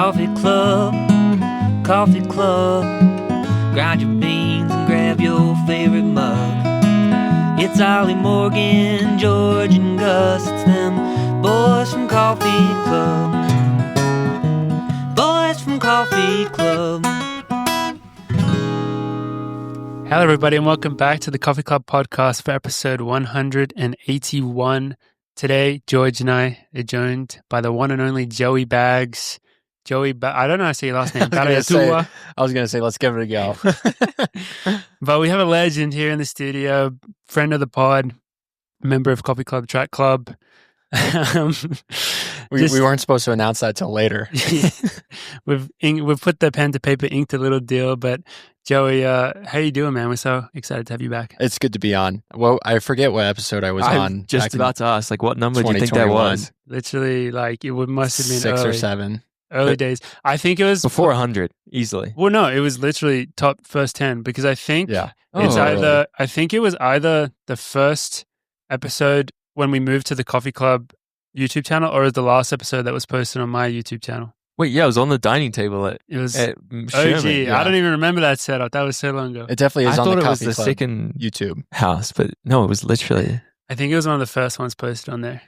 Coffee Club, Coffee Club. Grind your beans and grab your favorite mug. It's Ollie, Morgan, George, and Gus. It's them boys from Coffee Club. Boys from Coffee Club. Hello, everybody, and welcome back to the Coffee Club podcast for episode 181. Today, George and I are joined by the one and only Joey Bags. I don't know how to say your last name. I was going to say, let's give it a go. But we have a legend here in the studio, friend of the pod, member of Coffee Club Track Club. We weren't supposed to announce that till later. We've put the pen to paper, inked a little deal. But Joey, how you doing, man? We're so excited to have you back. It's good to be on. Well, I forget what episode I was on. Just about to ask, like, what number do you think that was? Literally, like, must have been 6 or 7. Early days. I think it was before 100, easily. Well, no, it was literally top first 10 because I think it's either. I think it was either the first episode when we moved to the Coffee Club YouTube channel, or it was the last episode that was posted on my YouTube channel. Wait, yeah, it was on the dining table at OG. Sherman. Yeah. I don't even remember that setup. That was so long ago. It definitely is on the Coffee Club. I thought it was the second YouTube house, but no, it was literally. I think it was one of the first ones posted on there.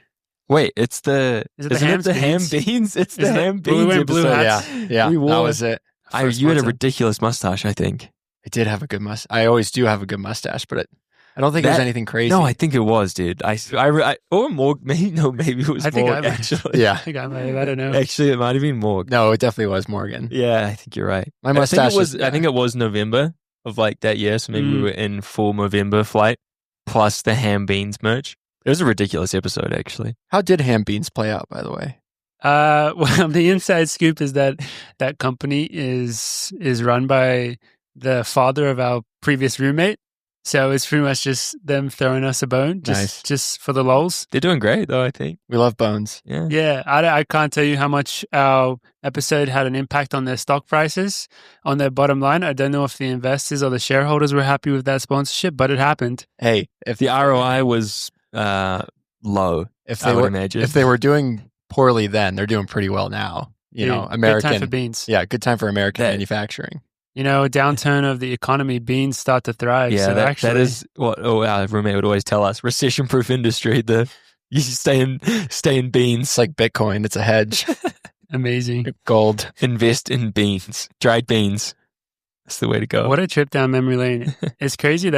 Wait, it's the ham beans? It's the ham beans. We went blue hats. Yeah, that was it. You had a ridiculous mustache, I think. I did have a good mustache. I always do have a good mustache, but I don't think it was anything crazy. No, I think it was, dude. Or Morg. Maybe it was Morg, actually. Yeah. I think I might have. I don't know. Actually, it might have been Morg. No, it definitely was Morgan. Yeah, I think you're right. My mustache I think it was November of like that year, so maybe we were in full Movember flight, plus the ham beans merch. It was a ridiculous episode, actually. How did ham beans play out, by the way? Well, the inside scoop is that company is run by the father of our previous roommate. So it's pretty much just them throwing us a bone, just for the lols. They're doing great, though, I think. We love bones. Yeah. I can't tell you how much our episode had an impact on their stock prices, on their bottom line. I don't know if the investors or the shareholders were happy with that sponsorship, but it happened. Hey, if the ROI was low, I would imagine. If they were doing poorly then, they're doing pretty well now. You know, American. Good time for beans. Yeah, good time for American manufacturing. You know, a downturn of the economy, beans start to thrive. Yeah, so that is what our roommate would always tell us. Recession-proof industry. You stay in beans. It's like Bitcoin. It's a hedge. Amazing. Gold. Invest in beans. Dried beans. That's the way to go. What a trip down memory lane. It's crazy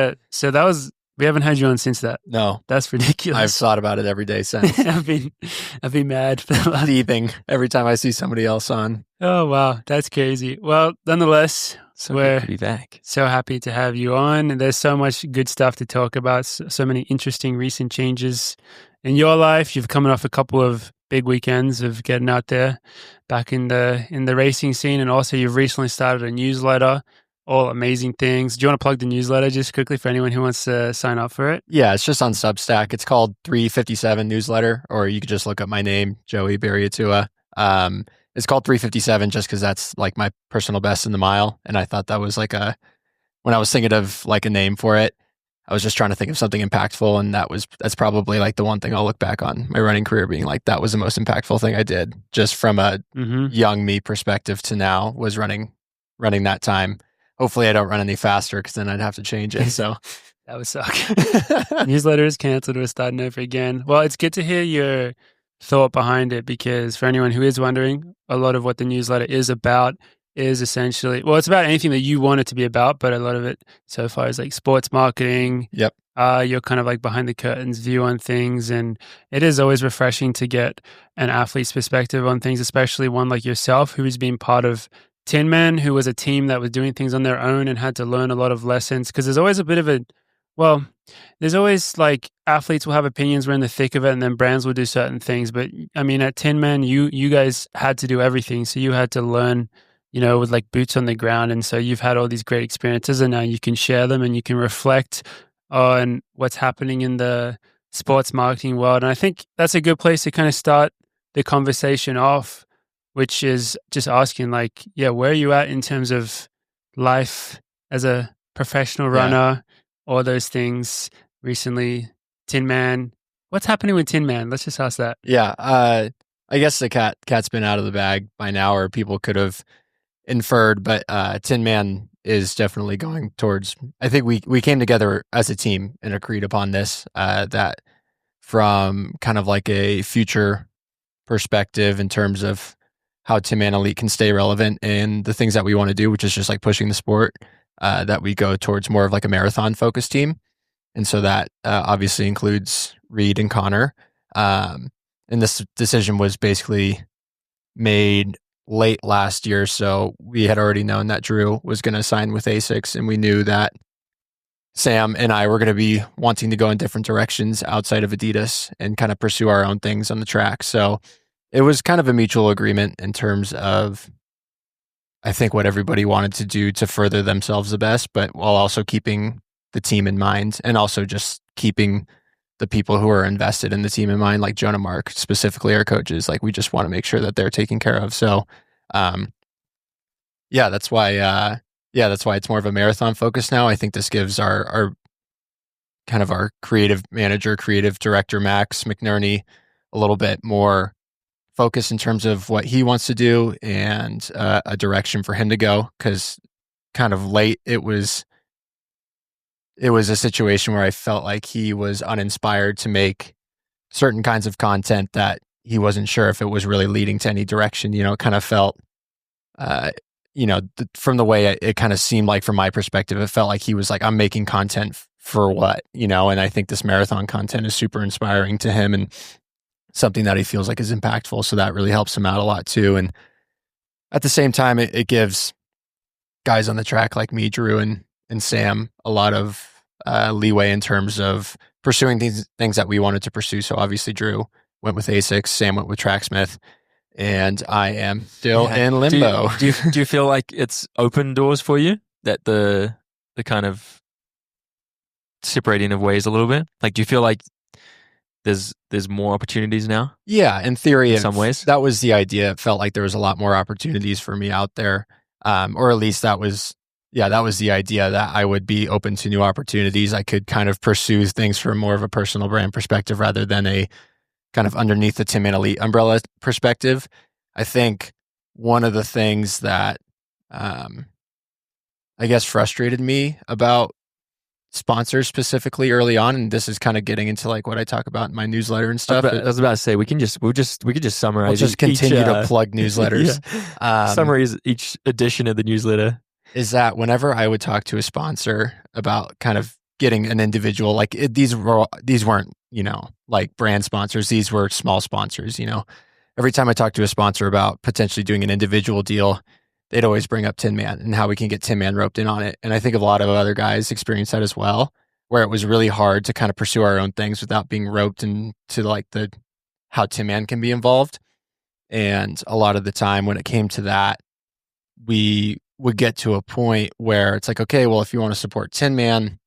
we haven't had you on since that. No. That's ridiculous. I've thought about it every day since. I've been mad for the last seething every time I see somebody else on. Oh, wow. That's crazy. Well, nonetheless, we're good to be back. So happy to have you on. And there's so much good stuff to talk about. So many interesting recent changes in your life. You've coming off a couple of big weekends of getting out there back in the racing scene. And also you've recently started a newsletter. All amazing things. Do you want to plug the newsletter just quickly for anyone who wants to sign up for it? Yeah, it's just on Substack. It's called 357 Newsletter, or you could just look up my name, Joey Berriatua. It's called 357 just because that's like my personal best in the mile. And I thought that was when I was thinking of like a name for it, I was just trying to think of something impactful. And that's probably like the one thing I'll look back on my running career being like, that was the most impactful thing I did just from a young me perspective to now was running that time. Hopefully I don't run any faster because then I'd have to change it. So that would suck. Newsletter is canceled. We're starting over again. Well, it's good to hear your thought behind it because for anyone who is wondering, a lot of what the newsletter is about is essentially, well, it's about anything that you want it to be about, but a lot of it so far is like sports marketing. Yep. You're kind of like behind the curtains view on things. And it is always refreshing to get an athlete's perspective on things, especially one like yourself who has been part of Tinman, who was a team that was doing things on their own and had to learn a lot of lessons. Because there's always there's always like athletes will have opinions, we're in the thick of it, and then brands will do certain things. But I mean, at Tinman, you guys had to do everything. So you had to learn, with like boots on the ground. And so you've had all these great experiences and now you can share them and you can reflect on what's happening in the sports marketing world. And I think that's a good place to kind of start the conversation off, which is just asking like, where are you at in terms of life as a professional runner, all those things recently, Tinman. What's happening with Tinman? Let's just ask that. Yeah. I guess the cat's been out of the bag by now, or people could have inferred, but Tinman is definitely going towards. I think we came together as a team and agreed upon this, that from kind of like a future perspective in terms of how Tinman Elite can stay relevant and the things that we want to do, which is just like pushing the sport, that we go towards more of like a marathon focused team. And so that obviously includes Reed and Connor. And this decision was basically made late last year. So we had already known that Drew was going to sign with ASICS, and we knew that Sam and I were going to be wanting to go in different directions outside of Adidas and kind of pursue our own things on the track. So it was kind of a mutual agreement in terms of, I think, what everybody wanted to do to further themselves the best, but while also keeping the team in mind, and also just keeping the people who are invested in the team in mind, like Jonah Mark, specifically our coaches. Like, we just want to make sure that they're taken care of. So, that's why it's more of a marathon focus now. I think this gives our kind of our creative manager, creative director, Max McNerney, a little bit more focus in terms of what he wants to do and a direction for him to go. Because kind of late, it was a situation where I felt like he was uninspired to make certain kinds of content that he wasn't sure if it was really leading to any direction. It kind of felt, from the way it kind of seemed like from my perspective, it felt like he was like, I'm making content for what, and I think this marathon content is super inspiring to him and something that he feels like is impactful. So that really helps him out a lot too. And at the same time, it gives guys on the track like me, Drew, and Sam a lot of leeway in terms of pursuing things that we wanted to pursue. So obviously Drew went with ASICS, Sam went with Tracksmith, and I am still in limbo. Do you feel like it's opened doors for you, that the kind of separating of ways a little bit? Like, do you feel like there's more opportunities now? Yeah, in theory, in some ways. That was the idea. It felt like there was a lot more opportunities for me out there. Or at least that was the idea, that I would be open to new opportunities. I could kind of pursue things from more of a personal brand perspective rather than a kind of underneath the Tinman Elite umbrella perspective. I think one of the things that I guess frustrated me about sponsors specifically early on, and this is kind of getting into like what I talk about in my newsletter and stuff. I was about to say we could just summarize. We'll just continue to plug newsletters. Summarize each edition of the newsletter. Is that whenever I would talk to a sponsor about kind of getting an individual, like these weren't, like brand sponsors. These were small sponsors, Every time I talked to a sponsor about potentially doing an individual deal, they'd always bring up Tinman and how we can get Tinman roped in on it. And I think a lot of other guys experience that as well, where it was really hard to kind of pursue our own things without being roped into like how Tinman can be involved. And a lot of the time when it came to that, we would get to a point where it's like, okay, well, if you want to support Tinman,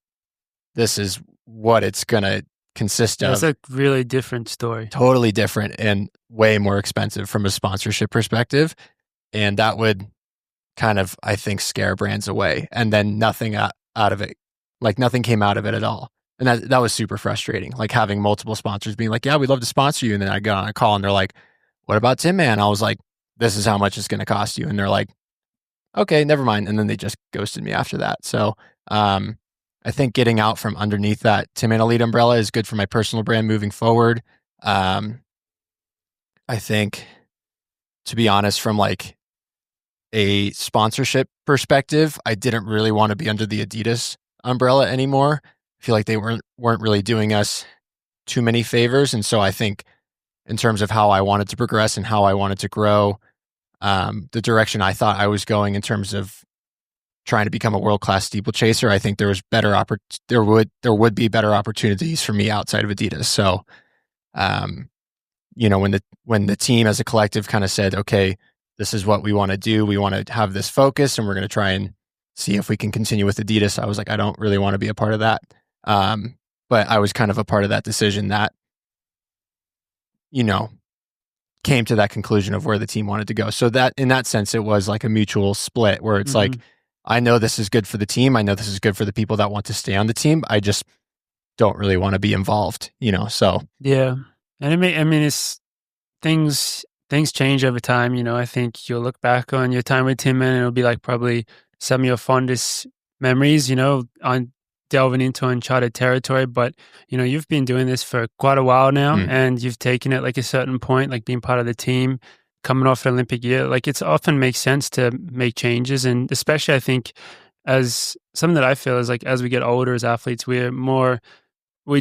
this is what it's going to consist of. That's a really different story. Totally different and way more expensive from a sponsorship perspective. And that would kind of, I think, scare brands away. And then nothing out of it, like nothing came out of it at all. And that was super frustrating. Like having multiple sponsors being like, yeah, we'd love to sponsor you. And then I got on a call and they're like, what about Tinman? I was like, this is how much it's going to cost you. And they're like, okay, never mind. And then they just ghosted me after that. So I think getting out from underneath that Tinman Elite umbrella is good for my personal brand moving forward. I think, to be honest, from like a sponsorship perspective, I didn't really want to be under the Adidas umbrella anymore. I feel like they weren't really doing us too many favors. And so I think in terms of how I wanted to progress and how I wanted to grow, the direction I thought I was going in terms of trying to become a world-class steeplechaser, I think there was there would be better opportunities for me outside of Adidas. So, when the team as a collective kind of said, okay, this is what we want to do. We want to have this focus and we're going to try and see if we can continue with Adidas. I was like, I don't really want to be a part of that. But I was kind of a part of that decision that, came to that conclusion of where the team wanted to go. So that in that sense, it was like a mutual split where it's like, I know this is good for the team. I know this is good for the people that want to stay on the team. I just don't really want to be involved, so. Yeah. And I mean, it's things change over time. You know, I think you'll look back on your time with Tinman and it'll be like probably some of your fondest memories, you know, on delving into uncharted territory. But, you know, you've been doing this for quite a while now and you've taken it like a certain point, like being part of the team, coming off an Olympic year. Like it's often makes sense to make changes. And especially I think as something that I feel is like as we get older as athletes, we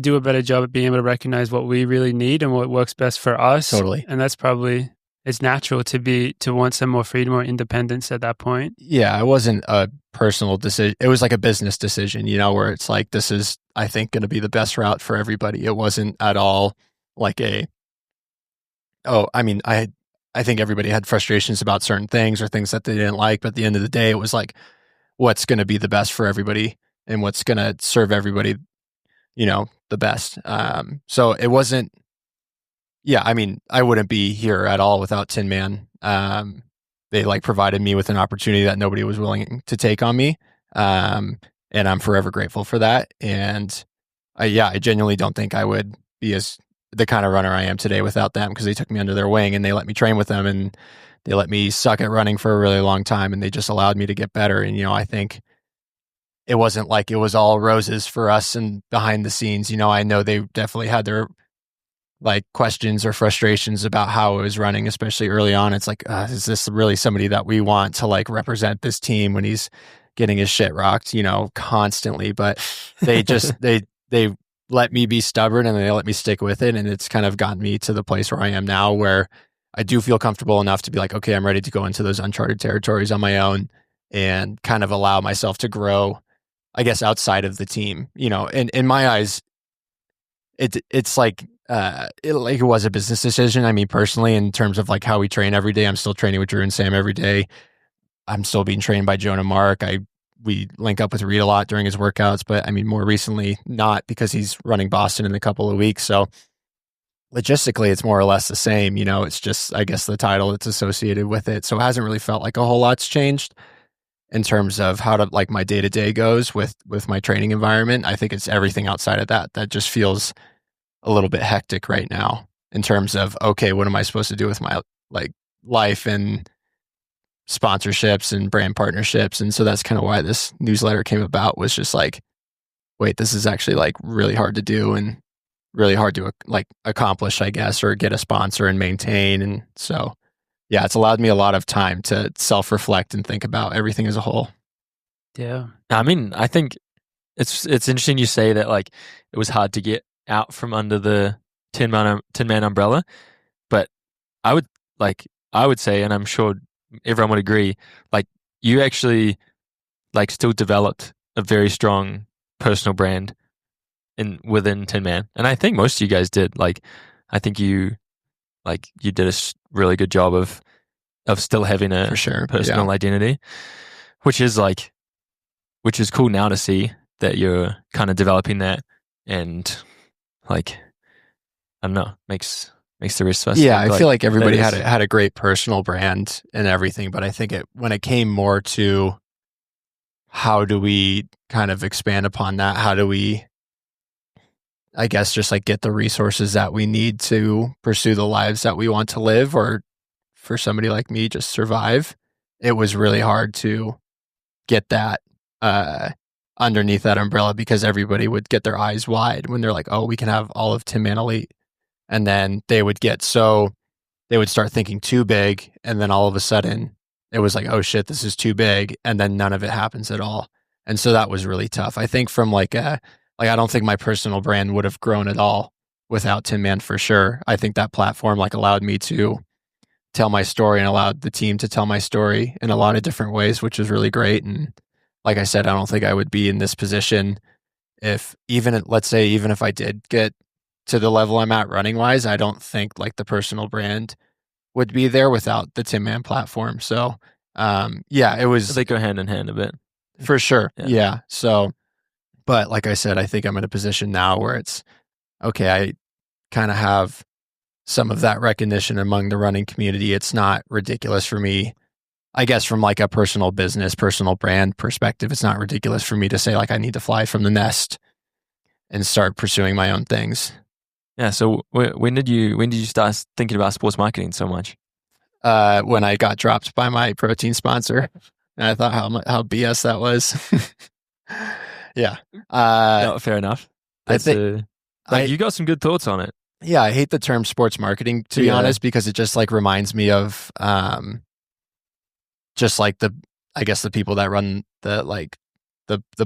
do a better job at being able to recognize what we really need and what works best for us. Totally. And that's probably, it's natural to want some more freedom or independence at that point. Yeah, it wasn't a personal decision. It was like a business decision, you know, where it's like, this is, I think, going to be the best route for everybody. It wasn't at all like I think everybody had frustrations about certain things or things that they didn't like. But at the end of the day, it was like, what's going to be the best for everybody and what's going to serve everybody, you know, the best. So it wasn't, I mean, I wouldn't be here at all without Tinman. They like provided me with an opportunity that nobody was willing to take on me. And I'm forever grateful for that. And I genuinely don't think I would be the kind of runner I am today without them, because they took me under their wing and they let me train with them and they let me suck at running for a really long time and they just allowed me to get better. And, you know, I think it wasn't like it was all roses for us and behind the scenes. You know, I know they definitely had their like questions or frustrations about how it was running, especially early on. It's like, is this really somebody that we want to like represent this team when he's getting his shit rocked, you know, constantly? But they just, they let me be stubborn and they let me stick with it. And it's kind of gotten me to the place where I am now, where I do feel comfortable enough to be like, okay, I'm ready to go into those uncharted territories on my own and kind of allow myself to grow, I guess, outside of the team. You know, in my eyes, it's like, it was a business decision. I mean, personally, in terms of like how we train every day, I'm still training with Drew and Sam every day. I'm still being trained by Joan and Mark. We link up with Reed a lot during his workouts, but I mean, more recently, not, because he's running Boston in a couple of weeks. So logistically, it's more or less the same. You know, it's just, I guess, the title that's associated with it. So it hasn't really felt like a whole lot's changed in terms of how to like my day-to-day goes with my training environment. I think it's everything outside of that just feels a little bit hectic right now in terms of, okay, what am I supposed to do with my like life and sponsorships and brand partnerships? And so that's kind of why this newsletter came about, was just like, wait, this is actually like really hard to do and really hard to like accomplish, I guess, or get a sponsor and maintain. And so, yeah, it's allowed me a lot of time to self-reflect and think about everything as a whole. Yeah. I mean, I think it's interesting you say that like it was hard to get out from under the Tinman umbrella, but I would say, and I'm sure everyone would agree, like you actually like still developed a very strong personal brand within Tinman, and I think most of you guys did. Like, I think you did a really good job of still having a For sure. personal identity, which is cool now to see that you're kind of developing that, and like, I don't know, makes the rest of us. Yeah, I feel like everybody had a great personal brand and everything, but I think when it came more to how do we kind of expand upon that, how do we, I guess, just like get the resources that we need to pursue the lives that we want to live, or for somebody like me, just survive. It was really hard to get that underneath that umbrella, because everybody would get their eyes wide when they're like, oh, we can have all of Tinman Elite. And then they would start thinking too big. And then all of a sudden it was like, oh shit, this is too big. And then none of it happens at all. And so that was really tough. I think from I don't think my personal brand would have grown at all without Tinman, for sure. I think that platform like allowed me to tell my story and allowed the team to tell my story in a lot of different ways, which was really great. And like I said, I don't think I would be in this position if if I did get to the level I'm at running wise. I don't think like the personal brand would be there without the Tinman platform. So, it was, they go hand in hand a bit. For sure. Yeah. Yeah. So, but like I said, I think I'm in a position now where it's okay. I kind of have some of that recognition among the running community. It's not ridiculous for me, I guess, from like a personal brand perspective. It's not ridiculous for me to say like I need to fly from the nest and start pursuing my own things. Yeah. So when did you start thinking about sports marketing so much? When I got dropped by my protein sponsor, and I thought how BS that was. Yeah. No, fair enough. I think you got some good thoughts on it. Yeah, I hate the term sports marketing, to be honest, because it just like reminds me of just like I guess the people that run the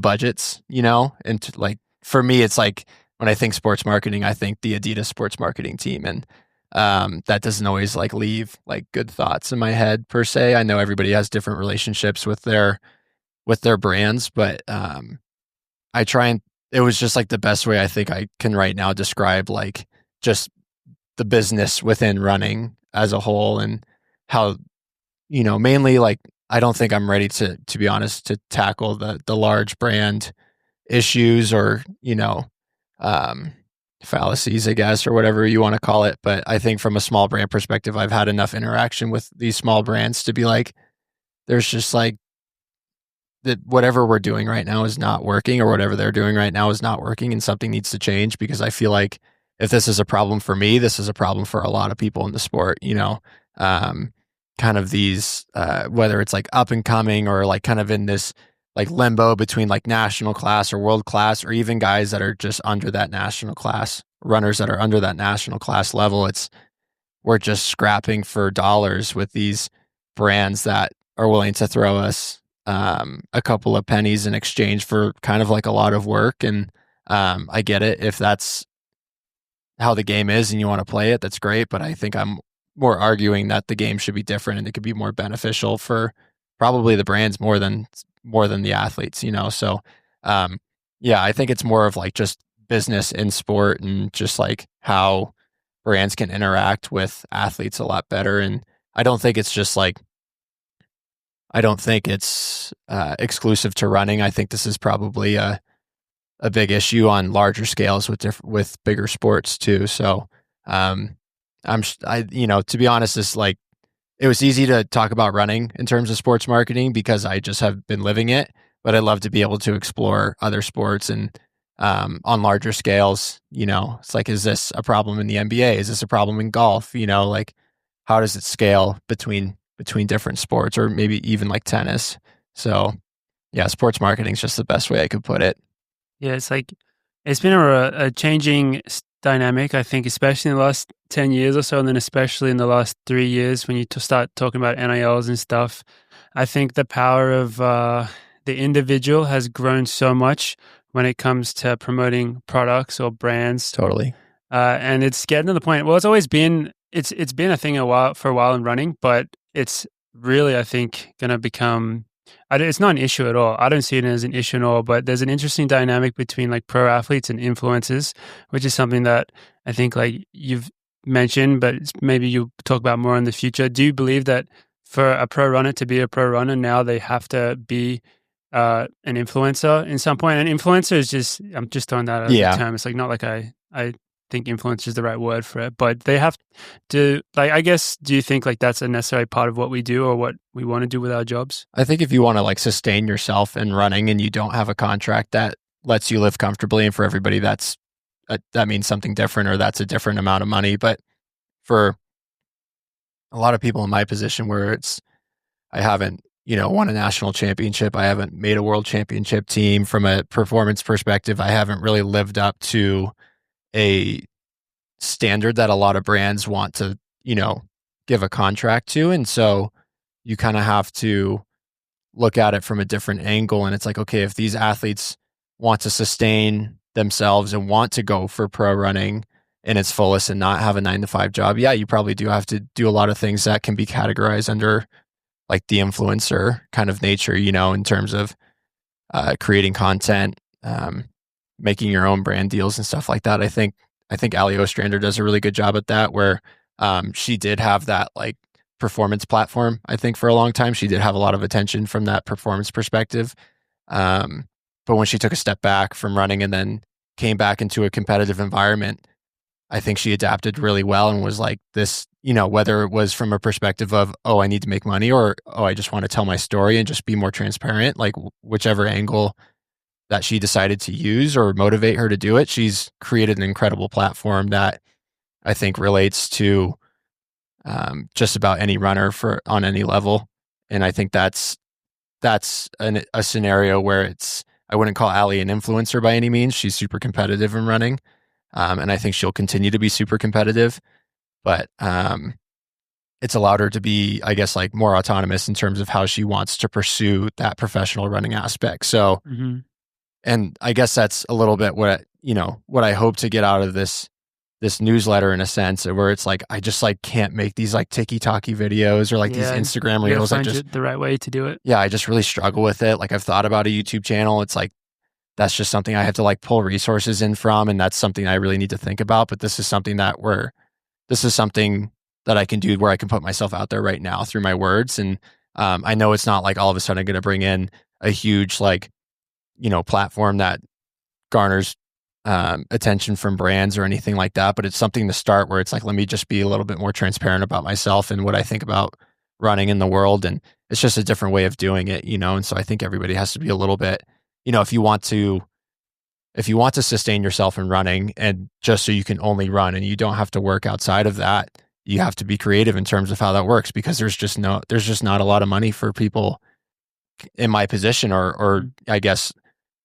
budgets, and like for me, it's like when I think sports marketing, I think the Adidas sports marketing team, and that doesn't always like leave like good thoughts in my head per se. I know everybody has different relationships with their brands, but I try and it was just like the best way I think I can right now describe like just the business within running as a whole, and how, mainly like I don't think I'm ready to be honest, to tackle the large brand issues or, fallacies, I guess, or whatever you want to call it. But I think from a small brand perspective, I've had enough interaction with these small brands to be like, there's just like that whatever we're doing right now is not working, or whatever they're doing right now is not working, and something needs to change, because I feel like if this is a problem for me, this is a problem for a lot of people in the sport, kind of these, whether it's like up and coming or like kind of in this like limbo between like national class or world class, or even guys that are just under that national class, runners that are under that national class level. We're just scrapping for dollars with these brands that are willing to throw us a couple of pennies in exchange for kind of like a lot of work. And I get it. If that's how the game is and you want to play it, that's great. But I think I'm more arguing that the game should be different, and it could be more beneficial for probably the brands more than the athletes, So, yeah, I think it's more of like just business in sport, and just like how brands can interact with athletes a lot better. And I don't think it's exclusive to running. I think this is probably a big issue on larger scales with bigger sports too. So, to be honest, it's like, it was easy to talk about running in terms of sports marketing because I just have been living it, but I'd love to be able to explore other sports and on larger scales. It's like, is this a problem in the NBA? Is this a problem in golf? Like, how does it scale between different sports, or maybe even like tennis? So yeah, sports marketing is just the best way I could put it. Yeah, it's like it's been a changing dynamic, I think, especially in the last 10 years or so, and then especially in the last 3 years when you start talking about NILs and stuff. I think the power of the individual has grown so much when it comes to promoting products or brands. Totally. And it's getting to the point, well, it's always been, it's been a thing for a while in running, but it's really, I think, going to become, it's not an issue at all. I don't see it as an issue at all, but there's an interesting dynamic between like pro athletes and influencers, which is something that I think like you've mentioned, but maybe you'll talk about more in the future. Do you believe that for a pro runner to be a pro runner, now they have to be an influencer in some point? And influencer is just, I'm just throwing that out as a term. It's like, not like I think influencer is the right word for it, but they have to, like, I guess, do you think like that's a necessary part of what we do or what we want to do with our jobs? I think if you want to like sustain yourself in running and you don't have a contract that lets you live comfortably, and for everybody that means something different, or that's a different amount of money. But for a lot of people in my position where I haven't, won a national championship, I haven't made a world championship team, from a performance perspective, I haven't really lived up to a standard that a lot of brands want to, give a contract to. And so you kind of have to look at it from a different angle. And it's like, okay, if these athletes want to sustain themselves and want to go for pro running in its fullest and not have a 9-to-5 job, yeah, you probably do have to do a lot of things that can be categorized under like the influencer kind of nature, in terms of creating content, making your own brand deals and stuff like that. I think Ali Ostrander does a really good job at that, where she did have that like performance platform. I think for a long time, she did have a lot of attention from that performance perspective. But when she took a step back from running and then came back into a competitive environment, I think she adapted really well and was like this, whether it was from a perspective of, oh, I need to make money, or, oh, I just want to tell my story and just be more transparent, like whichever angle that she decided to use or motivate her to do it, she's created an incredible platform that I think relates to just about any runner on any level. And I think that's a scenario where I wouldn't call Allie an influencer by any means. She's super competitive in running. And I think she'll continue to be super competitive, but it's allowed her to be, I guess, like more autonomous in terms of how she wants to pursue that professional running aspect. So, and I guess that's a little bit what I hope to get out of this newsletter, in a sense, where it's like, I just like can't make these like ticky-tacky videos or like these Instagram reels. Find the right way to do it. Yeah, I just really struggle with it. Like, I've thought about a YouTube channel. It's like, that's just something I have to like pull resources in from. And that's something I really need to think about. But this is something that I can do where I can put myself out there right now through my words. And I know it's not like all of a sudden going to bring in a huge, like, platform that garners attention from brands or anything like that. But it's something to start where it's like, let me just be a little bit more transparent about myself and what I think about running in the world. And it's just a different way of doing it, And so I think everybody has to be a little bit, if you want to sustain yourself in running, and just so you can only run and you don't have to work outside of that, you have to be creative in terms of how that works, because there's just not a lot of money for people in my position, or I guess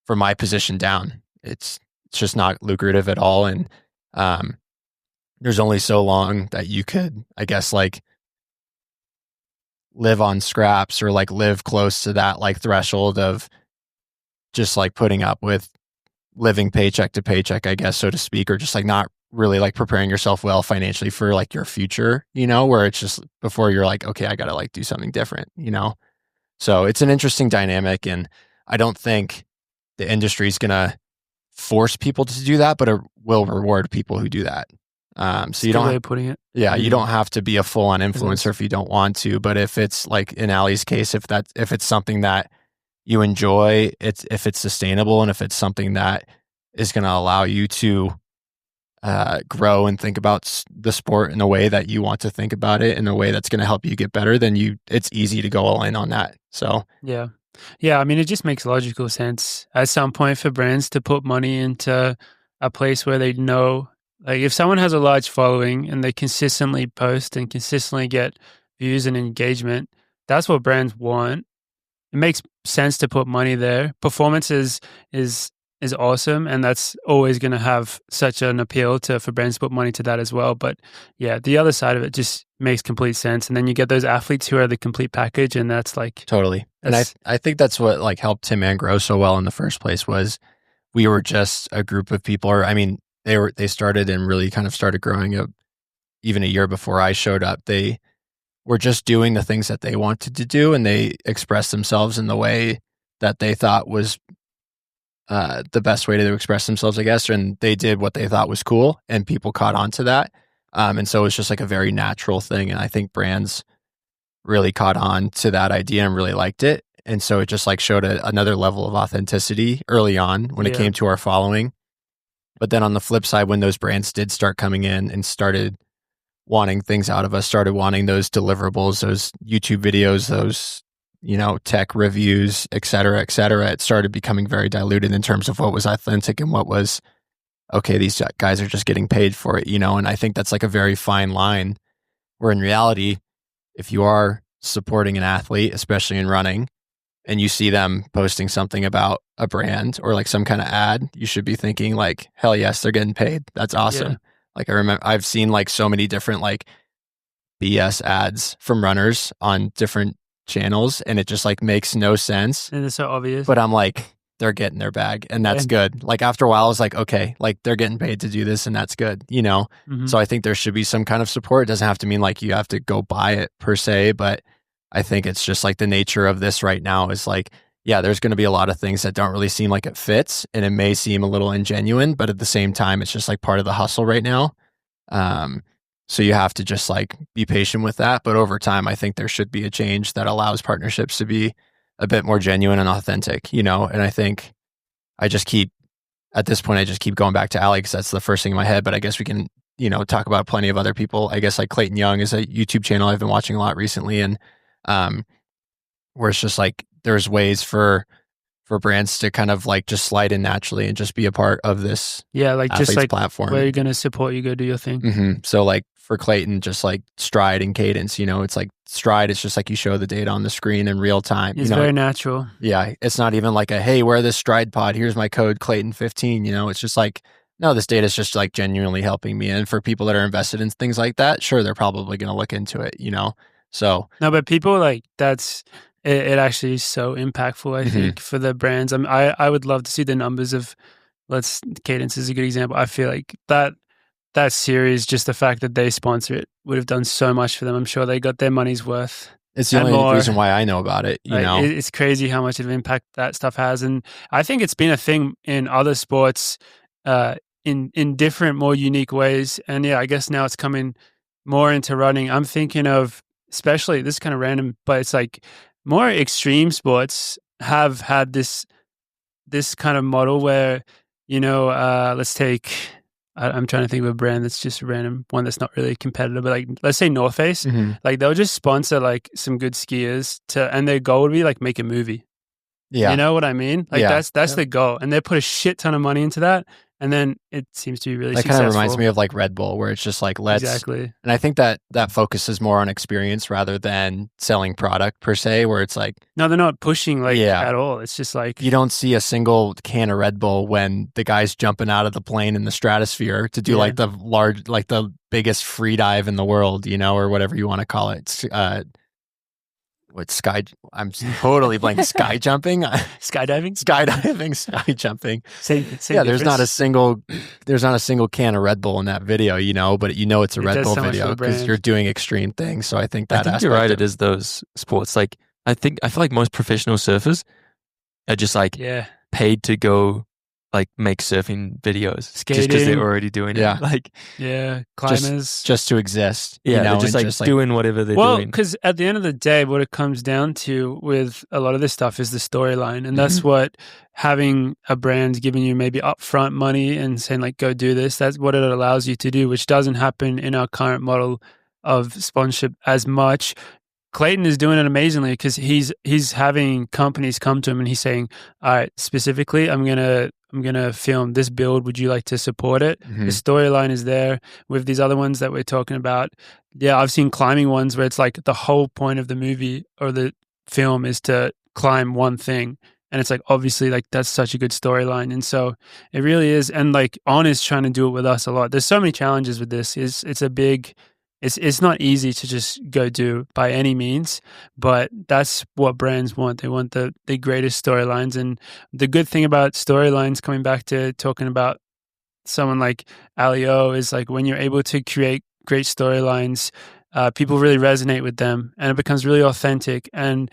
for my position down. It's just not lucrative at all. And there's only so long that you could, I guess, like live on scraps or like live close to that like threshold of just like putting up with living paycheck to paycheck, I guess, so to speak, or just like not really like preparing yourself well financially for like your future, where it's just before you're like, okay, I got to like do something different, So it's an interesting dynamic. And I don't think the industry is going to force people to do that, but it will reward people who do that. So you don't, way of putting it. Yeah, you don't have to be a full on influencer if you don't want to. But if it's like in Allie's case, if it's something that you enjoy, if it's sustainable, and if it's something that is going to allow you to grow and think about the sport in a way that you want to think about it, in a way that's going to help you get better, then it's easy to go all in on that. So yeah. I mean, it just makes logical sense at some point for brands to put money into a place where they know, like, if someone has a large following and they consistently post and consistently get views and engagement, that's what brands want. It makes sense to put money there. Performance is awesome, and that's always going to have such an appeal for brands to put money to that as well. But yeah, the other side of it just makes complete sense. And then you get those athletes who are the complete package, and that's like totally. And I think that's what like helped Tinman grow so well in the first place, was we were just a group of people. Or I mean, they started and really kind of started growing up even a year before I showed up. They were just doing the things that they wanted to do, and they expressed themselves in the way that they thought was the best way to express themselves, I guess. And they did what they thought was cool, and people caught on to that. And so it's just like a very natural thing. And I think brands really caught on to that idea and really liked it. And so it just like showed another level of authenticity early on when it came to our following. But then on the flip side, when those brands did start coming in and started wanting things out of us, started wanting those deliverables, those YouTube videos, those, tech reviews, et cetera, it started becoming very diluted in terms of what was authentic and what was, okay, these guys are just getting paid for it, and I think that's like a very fine line, where in reality, if you are supporting an athlete, especially in running, and you see them posting something about a brand or like some kind of ad, you should be thinking like, hell yes, they're getting paid. That's awesome. Yeah. Like I remember I've seen like so many different like BS ads from runners on different channels, and it just like makes no sense. And it's so obvious. But I'm like, they're getting their bag, and that's good. Like after a while, I was like, okay, like they're getting paid to do this, and that's good, Mm-hmm. So I think there should be some kind of support. It doesn't have to mean like you have to go buy it per se, but I think it's just like the nature of this right now is like, yeah, there's going to be a lot of things that don't really seem like it fits, and it may seem a little ingenuine, but at the same time, it's just like part of the hustle right now. So you have to just like be patient with that. But over time, I think there should be a change that allows partnerships to be a bit more genuine and authentic, And I think at this point, I just keep going back to Allie because that's the first thing in my head. But I guess we can, talk about plenty of other people. I guess like Clayton Young is a YouTube channel I've been watching a lot recently. And where it's just like, there's ways for for brands to kind of like just slide in naturally and just be a part of this like just athlete's like platform. where you're going to support you, go do your thing. Mm-hmm. So like for Clayton, just like stride and cadence, it's like stride. It's just like you show the data on the screen in real time. It's very natural. Yeah. It's not even like hey, wear this stride pod. Here's my code Clayton 15. It's just like, no, this data is just like genuinely helping me. And for people that are invested in things like that, sure, they're probably going to look into it, So no, but people like it actually is so impactful, I think, for the brands. I would love to see the numbers of Cadence is a good example. I feel like that series, just the fact that they sponsor it would have done so much for them. I'm sure they got their money's worth. It's the only reason why I know about it, It's crazy how much of an impact that stuff has. And I think it's been a thing in other sports in different, more unique ways. And yeah, I guess now it's coming more into running. I'm thinking of, especially, this is kind of random, but it's like more extreme sports have had this kind of model where, let's take, I'm trying to think of a brand that's just random, one that's not really competitive, but like, let's say North Face, like they'll just sponsor like some good skiers and their goal would be like make a movie. Yeah. You know what I mean? Like that's the goal. And they put a shit ton of money into that. And then it seems to be really successful. That kind of reminds me of like Red Bull, where it's just like, exactly. And I think that focuses more on experience rather than selling product per se, where it's like, no, they're not pushing at all. It's just like, you don't see a single can of Red Bull when the guy's jumping out of the plane in the stratosphere to do like the biggest free dive in the world, or whatever you want to call it. I'm totally blanking. Sky jumping, skydiving, sky jumping. Same there's not a single can of Red Bull in that video, but it's a Red Bull video because you're doing extreme things. So I think you're right. It is those sports. Like I feel like most professional surfers are just like paid to go like make surfing videos, skating, just because they're already doing it. Like climbers, just to exist. They're just doing whatever they're doing. Well, because at the end of the day, what it comes down to with a lot of this stuff is the storyline, and that's what having a brand giving you maybe upfront money and saying like go do this. That's what it allows you to do, which doesn't happen in our current model of sponsorship as much. Clayton is doing it amazingly because he's having companies come to him and he's saying, all right, specifically, I'm gonna film this build. Would you like to support it? The storyline is there. With these other ones that we're talking about, I've seen climbing ones where it's like the whole point of the movie or the film is to climb one thing. And it's like, obviously, like that's such a good storyline. And so it really is. And like On is trying to do it with us a lot. There's so many challenges with this. It's not easy to just go do by any means, but that's what brands want. They want the greatest storylines. And the good thing about storylines, coming back to talking about someone like Ali O, is like when you're able to create great storylines, people really resonate with them and it becomes really authentic. And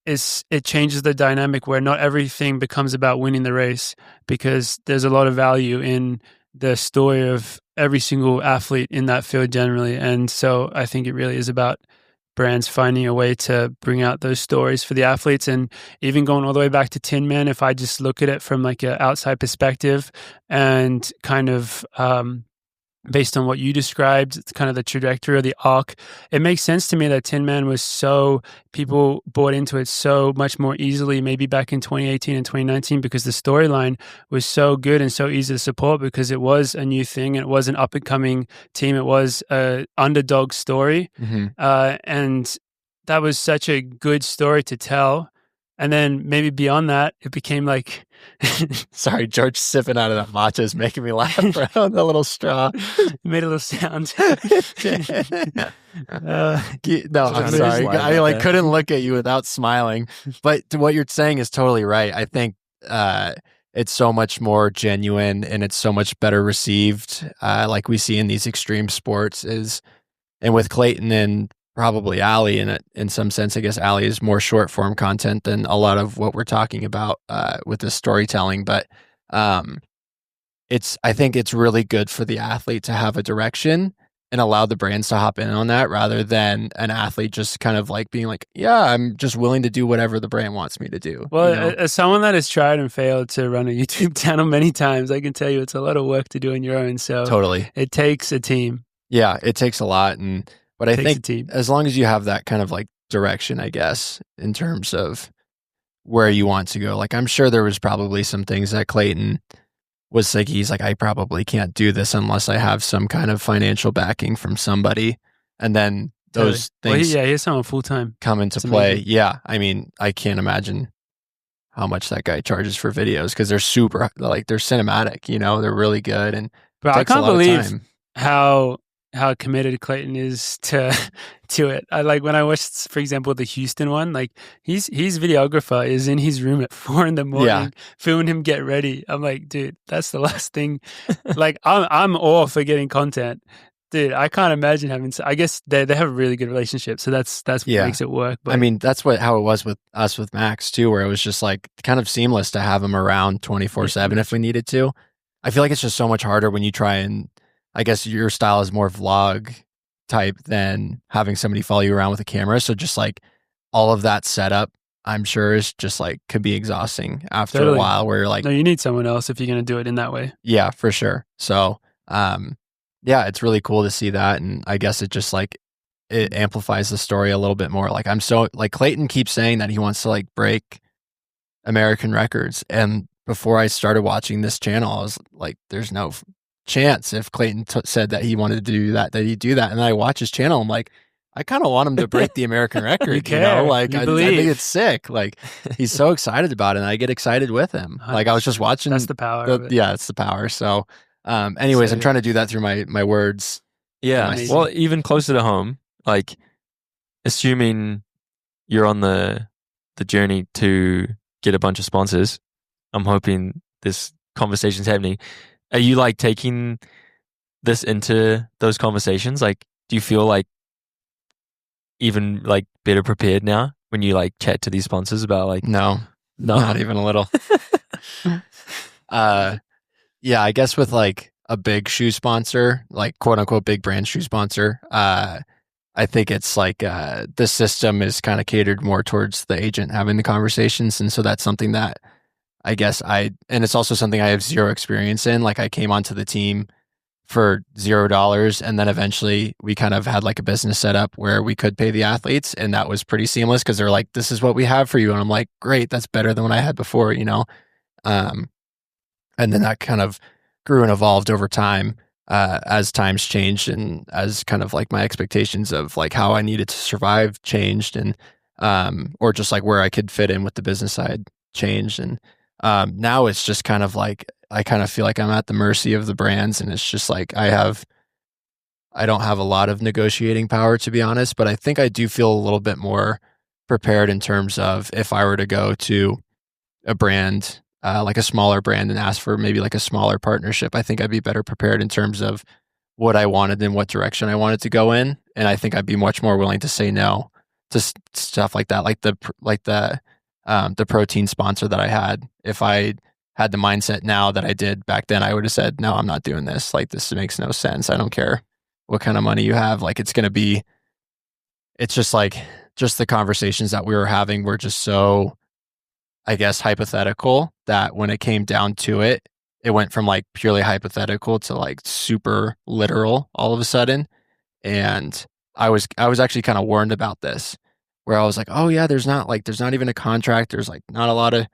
it changes the dynamic where not everything becomes about winning the race, because there's a lot of value in the story of every single athlete in that field generally. And so I think it really is about brands finding a way to bring out those stories for the athletes. And even going all the way back to Tinman, if I just look at it from like an outside perspective and kind of based on what you described, it's kind of the trajectory or the arc, it makes sense to me that Tinman was people bought into it so much more easily maybe back in 2018 and 2019 because the storyline was so good and so easy to support because it was a new thing. It was an up-and-coming team. It was an underdog story. And that was such a good story to tell. And then maybe beyond that, it became like... Sorry, George sipping out of that matcha is making me laugh, bro. The little straw. It made a little sound. No, I'm sorry. I couldn't look at you without smiling. But what you're saying is totally right. I think it's so much more genuine and it's so much better received, like we see in these extreme sports. And with Clayton and probably Ali in some sense. I guess Ali is more short form content than a lot of what we're talking about with the storytelling. But I think it's really good for the athlete to have a direction and allow the brands to hop in on that rather than an athlete just kind of like being like, yeah, I'm just willing to do whatever the brand wants me to do. Well, as someone that has tried and failed to run a YouTube channel many times, I can tell you it's a lot of work to do on your own. So totally, it takes a team. Yeah, it takes a lot. But I think as long as you have that kind of like direction, I guess, in terms of where you want to go. Like, I'm sure there was probably some things that Clayton was like, he's like, I probably can't do this unless I have some kind of financial backing from somebody. And then those things he has someone full time. come into play. Amazing. Yeah. I mean, I can't imagine how much that guy charges for videos because they're super, like, they're cinematic, you know, they're really good. And but I can't believe how committed Clayton is to it. I like when I watched, for example, the Houston one, like his videographer is in his room at 4 a.m, filming him get ready. I'm like, dude, that's the last thing. Like I'm all for getting content. Dude, I can't imagine having. I guess they have a really good relationship, so that's what makes it work. But I mean, that's how it was with us with Max too, where it was just like kind of seamless to have him around 24/7 if we needed to. I feel like it's just so much harder when you try and, I guess your style is more vlog type than having somebody follow you around with a camera. So just like all of that setup, I'm sure is just like could be exhausting after a while. Where you're like, no, you need someone else if you're going to do it in that way. Yeah, for sure. So. Yeah, it's really cool to see that. And I guess it just like, it amplifies the story a little bit more. Like Clayton keeps saying that he wants to like break American records. And before I started watching this channel, I was like, there's no chance if Clayton said that he wanted to do that he'd do that. And then I watch his channel. I'm like, I kind of want him to break the American record. you know, like I think it's sick. Like he's so excited about it. And I get excited with him. Like I was just watching. That's the power of it. Yeah, it's the power. So anyways, I'm trying to do that through my words. Yeah. Well, even closer to home, like assuming you're on the journey to get a bunch of sponsors, I'm hoping this conversation's happening. Are you like taking this into those conversations? Like, do you feel like even like better prepared now when you like chat to these sponsors about like, no, not even a little. Yeah, I guess with like a big shoe sponsor, like quote unquote big brand shoe sponsor, I think it's like the system is kind of catered more towards the agent having the conversations. And so that's something that I guess and it's also something I have zero experience in. Like I came onto the team for $0 and then eventually we kind of had like a business set up where we could pay the athletes, and that was pretty seamless because they're like, this is what we have for you. And I'm like, great, that's better than what I had before, you know? And then that kind of grew and evolved over time as times changed and as kind of like my expectations of like how I needed to survive changed, and or just like where I could fit in with the business side changed. And now it's just kind of like I kind of feel like I'm at the mercy of the brands, and it's just like I don't have a lot of negotiating power, to be honest, but I think I do feel a little bit more prepared in terms of if I were to go to a brand like a smaller brand and ask for maybe like a smaller partnership, I think I'd be better prepared in terms of what I wanted and what direction I wanted to go in. And I think I'd be much more willing to say no to stuff like that, like the protein sponsor that I had. If I had the mindset now that I did back then, I would have said, no, I'm not doing this. Like, this makes no sense. I don't care what kind of money you have. Like, it's just like, just the conversations that we were having were just so, I guess, hypothetical that when it came down to it, it went from like purely hypothetical to like super literal all of a sudden. And I was actually kind of warned about this, where I was like, oh yeah, there's not even a contract. There's like not a lot of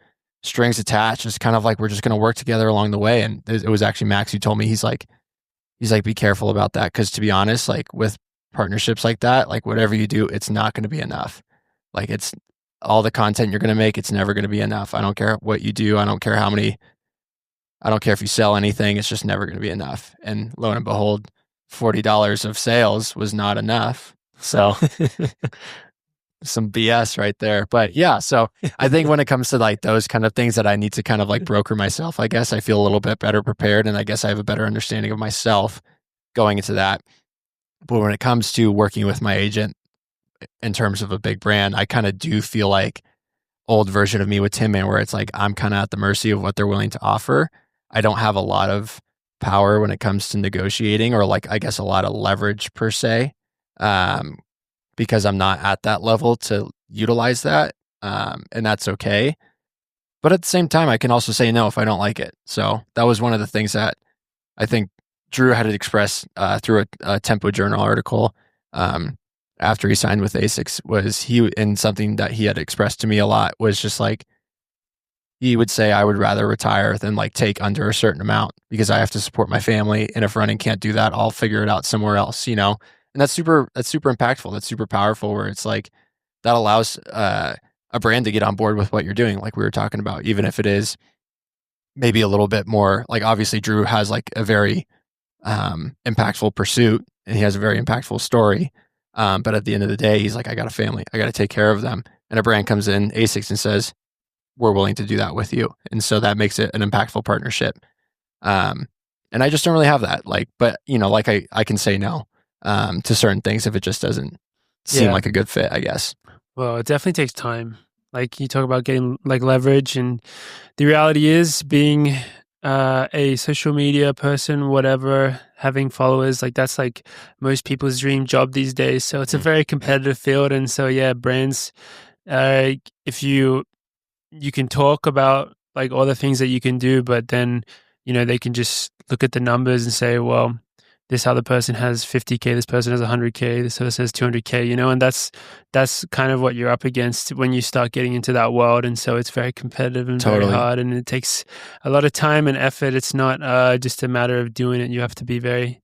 strings attached. It's kind of like, we're just going to work together along the way. And it was actually Max who told me, he's like, be careful about that. Cause to be honest, like with partnerships like that, like whatever you do, it's not going to be enough. Like it's all the content you're going to make, it's never going to be enough. I don't care what you do. I don't care if you sell anything. It's just never going to be enough. And lo and behold, $40 of sales was not enough. So some BS right there. But yeah, so I think when it comes to like those kind of things that I need to kind of like broker myself, I guess I feel a little bit better prepared, and I guess I have a better understanding of myself going into that. But when it comes to working with my agent in terms of a big brand, I kind of do feel like old version of me with Tinman, where it's like I'm kind of at the mercy of what they're willing to offer. I don't have a lot of power when it comes to negotiating, or like, I guess, a lot of leverage per se, because I'm not at that level to utilize that. And that's okay. But at the same time, I can also say no if I don't like it. So that was one of the things that I think Drew had to express through a Tempo Journal article after he signed with ASICS, was and something that he had expressed to me a lot was just like, he would say, I would rather retire than like take under a certain amount because I have to support my family. And if running can't do that, I'll figure it out somewhere else, you know? And that's super impactful. That's super powerful, where it's like that allows a brand to get on board with what you're doing. Like we were talking about, even if it is maybe a little bit more, like obviously Drew has like a very impactful pursuit and he has a very impactful story. But at the end of the day, he's like, I got a family, I got to take care of them. And a brand comes in, ASICS, and says, we're willing to do that with you. And so that makes it an impactful partnership. And I just don't really have that. Like, but you know, like I can say no to certain things if it just doesn't seem like a good fit, I guess. Well, it definitely takes time. Like you talk about getting like leverage, and the reality is being a social media person, whatever, having followers, like that's like most people's dream job these days. So it's a very competitive field. And so, yeah, brands, if you can talk about like all the things that you can do, but then, you know, they can just look at the numbers and say, well, this other person has 50K, this person has 100K, this person has 200K, you know, and that's kind of what you're up against when you start getting into that world. And so it's very competitive and very hard, and it takes a lot of time and effort. It's not just a matter of doing it. You have to be very,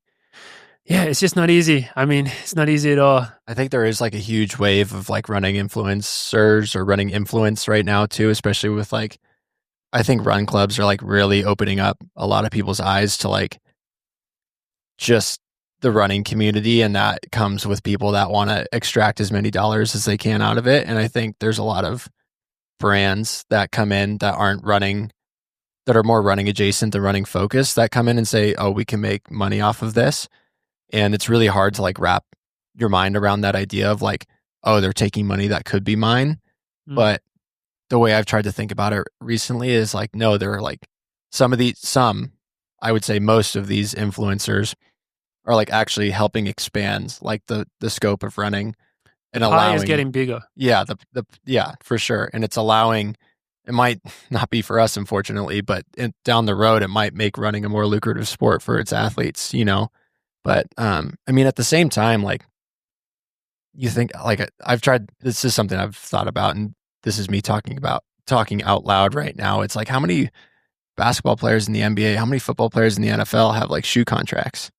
it's just not easy. I mean, it's not easy at all. I think there is like a huge wave of like running influencers or running influence right now too, especially with like, I think run clubs are like really opening up a lot of people's eyes to like just the running community, and that comes with people that want to extract as many dollars as they can out of it. And I think there's a lot of brands that come in that aren't running, that are more running adjacent than running focused, that come in and say, oh, we can make money off of this. And it's really hard to like wrap your mind around that idea of like, oh, they're taking money that could be mine. But the way I've tried to think about it recently is like, no, there are like I would say most of these influencers are like actually helping expand like the scope of running, and the allowing pie is getting bigger. Yeah, for sure. And it's allowing, it might not be for us, unfortunately, but down the road, it might make running a more lucrative sport for its athletes, you know? But, I mean, at the same time, like you think like I've tried, this is something I've thought about, and this is me talking out loud right now. It's like, how many basketball players in the NBA, how many football players in the NFL have like shoe contracts?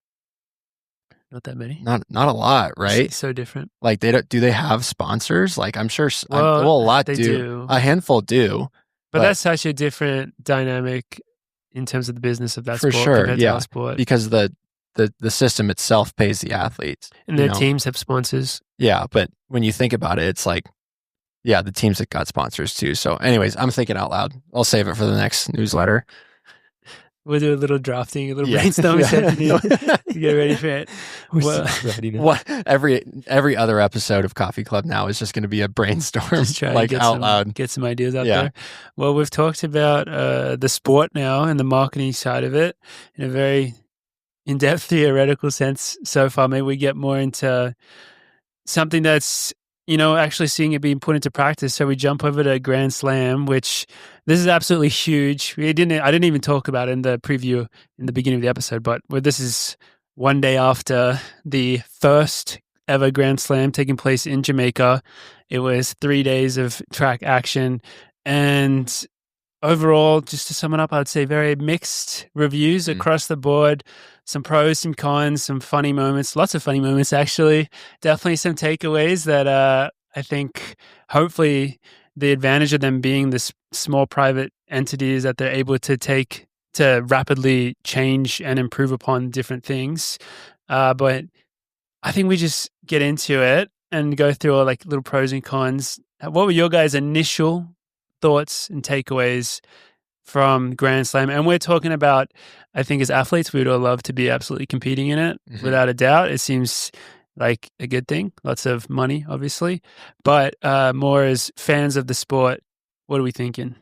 Not that many. Not a lot, right? It's so different. Like do they have sponsors? Like I'm sure, a lot do. A handful do. But that's such a different dynamic in terms of the business of that for sport sure, compared to our sport. Because the system itself pays the athletes. And their teams have sponsors. Yeah, but when you think about it, it's like, yeah, the teams that got sponsors too. So anyways, I'm thinking out loud. I'll save it for the next newsletter. We'll do a little drafting, a little brainstorming session to get ready for it. What every other episode of Coffee Club now is just going to be a brainstorm, like out loud. Get some ideas out there. Well, we've talked about the sport now and the marketing side of it in a very in-depth theoretical sense so far. Maybe we get more into something that's, you know, actually seeing it being put into practice. So we jump over to Grand Slam, which this is absolutely huge. I didn't even talk about it in the preview in the beginning of the episode, but this is one day after the first ever Grand Slam taking place in Jamaica. It was 3 days of track action, and overall, just to sum it up, I would say very mixed reviews across the board. Some pros, some cons, some funny moments, lots of funny moments, actually. Definitely some takeaways that I think hopefully the advantage of them being this small private entities that they're able to take to rapidly change and improve upon different things. But I think we just get into it and go through all like little pros and cons. What were your guys' initial thoughts and takeaways from Grand Slam? And we're talking about, I think as athletes, we would all love to be absolutely competing in it, without a doubt. It seems like a good thing. Lots of money, obviously. But more as fans of the sport, what are we thinking?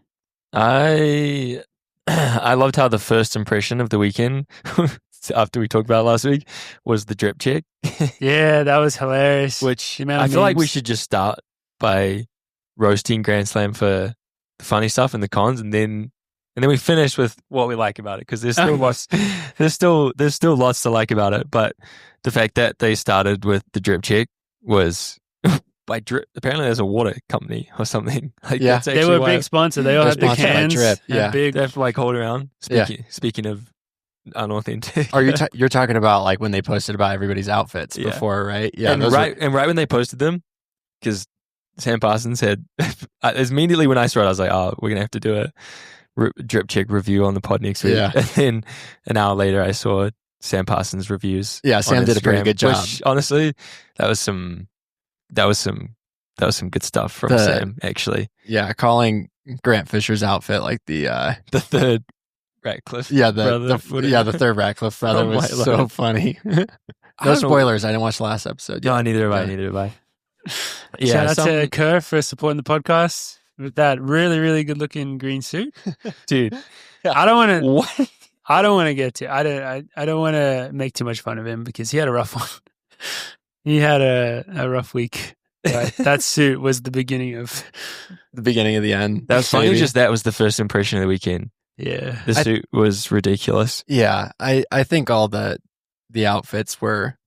I loved how the first impression of the weekend, after we talked about it last week, was the drip check. Yeah, that was hilarious. Which I feel like we should just start by roasting Grand Slam for the funny stuff and the cons, and then we finish with what we like about it, because there's still lots. There's still lots to like about it. But the fact that they started with the drip check was by Drip. Apparently, there's a water company or something. Like Yeah. that's They actually were a why big sponsor. They all They're had big sponsored by hands. Drip, and yeah. big. they have to like hold around. Yeah. Speaking of unauthentic. Are you're talking about like when they posted about everybody's outfits Yeah. before, right? Yeah. and right when they posted them, because Sam Parsons said immediately when I saw it, I was like, oh, we're gonna have to do a drip check review on the pod next week. Yeah. And then an hour later, I saw Sam Parsons reviews. Yeah, Sam on did a pretty Instagram, good job. Which, honestly, that was some good stuff from Sam. Actually, Yeah, calling Grant Fisher's outfit like the third Ratcliffe. yeah brother, the third Ratcliffe brother Oh my was so Lord. funny. I No don't know. spoilers. I didn't watch the last episode. No, neither have I. Yeah. Neither have I. Shout out to Kerr for supporting the podcast with that really, really good looking green suit. dude. I don't want to. What? I don't want to get to. I don't want to make too much fun of him because he had a rough one. He had a rough week. But that suit was the beginning of. The beginning of the end. That was funny. maybe. Just that was the first impression of the weekend. Yeah. The suit was ridiculous. Yeah, I think all the outfits were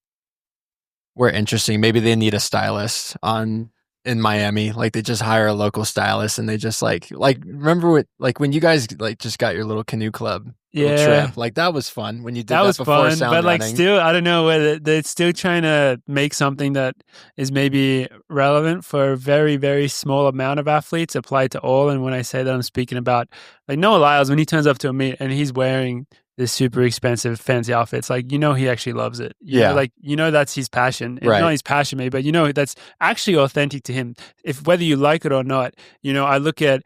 interesting. Maybe they need a stylist in Miami. Like they just hire a local stylist and they just like remember when you guys like just got your little canoe club little trip. Like that was fun when you did that was before fun, sound but like running. still, I don't know whether they're still trying to make something that is maybe relevant for a very, very small amount of athletes applied to all. And when I say that, I'm speaking about like Noah Lyles when he turns up to a meet and he's wearing this super expensive fancy outfits, like he actually loves it. You know, like that's his passion. It's Right. not his passion, maybe, but that's actually authentic to him. If whether you like it or not, I look at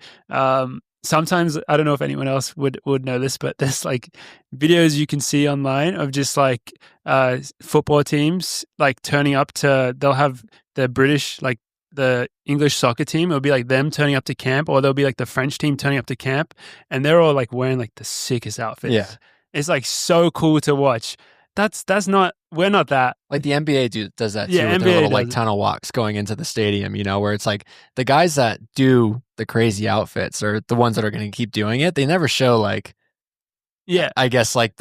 sometimes I don't know if anyone else would know this, but there's like videos you can see online of just like football teams like turning up to. They'll have the British like the English soccer team. It'll be like them turning up to camp, or they'll be like the French team turning up to camp, and they're all like wearing like the sickest outfits. Yeah. It's like so cool to watch. That's not. We're not that. Like the NBA does that too Yeah, with NBA their little like does it. tunnel walks going into the stadium, where it's like the guys that do the crazy outfits are the ones that are going to keep doing it. They never show like, Yeah. I guess like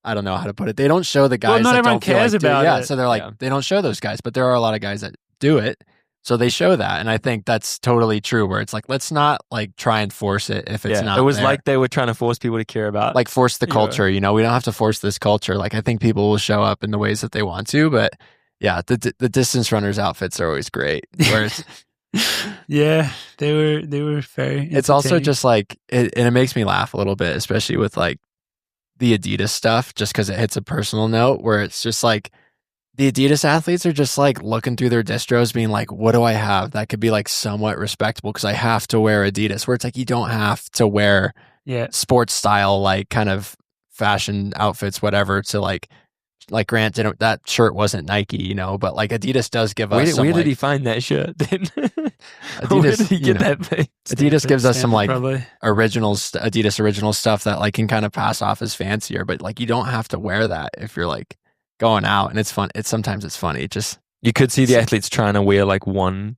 I don't know how to put it. They don't show the guys Well, not that everyone don't feel cares like about Yeah, it. so they're like, Yeah. they don't show those guys, but there are a lot of guys that do it. So they show that. And I think that's totally true where it's like, let's not like try and force it if it's not It was there. like they were trying to force people to care about. Like force the Yeah. culture, we don't have to force this culture. Like I think people will show up in the ways that they want to, but yeah, the distance runners outfits are always great. Whereas Yeah, they were very. it's also entertaining. just like, and it makes me laugh a little bit, especially with like the Adidas stuff, just because it hits a personal note where it's just like, the Adidas athletes are just like looking through their distros being like, what do I have that could be like somewhat respectable because I have to wear Adidas, where it's like you don't have to wear sports style like kind of fashion outfits, whatever, to like Grant didn't, that shirt wasn't Nike, but like Adidas does give us some, where like, did he find that shirt then? Adidas, Where did he get that thing? Adidas gives us some like probably. Adidas original stuff that like can kind of pass off as fancier, but like you don't have to wear that if you're like going out, and it's fun. Sometimes it's funny. It just, You could see the athletes trying to wear like one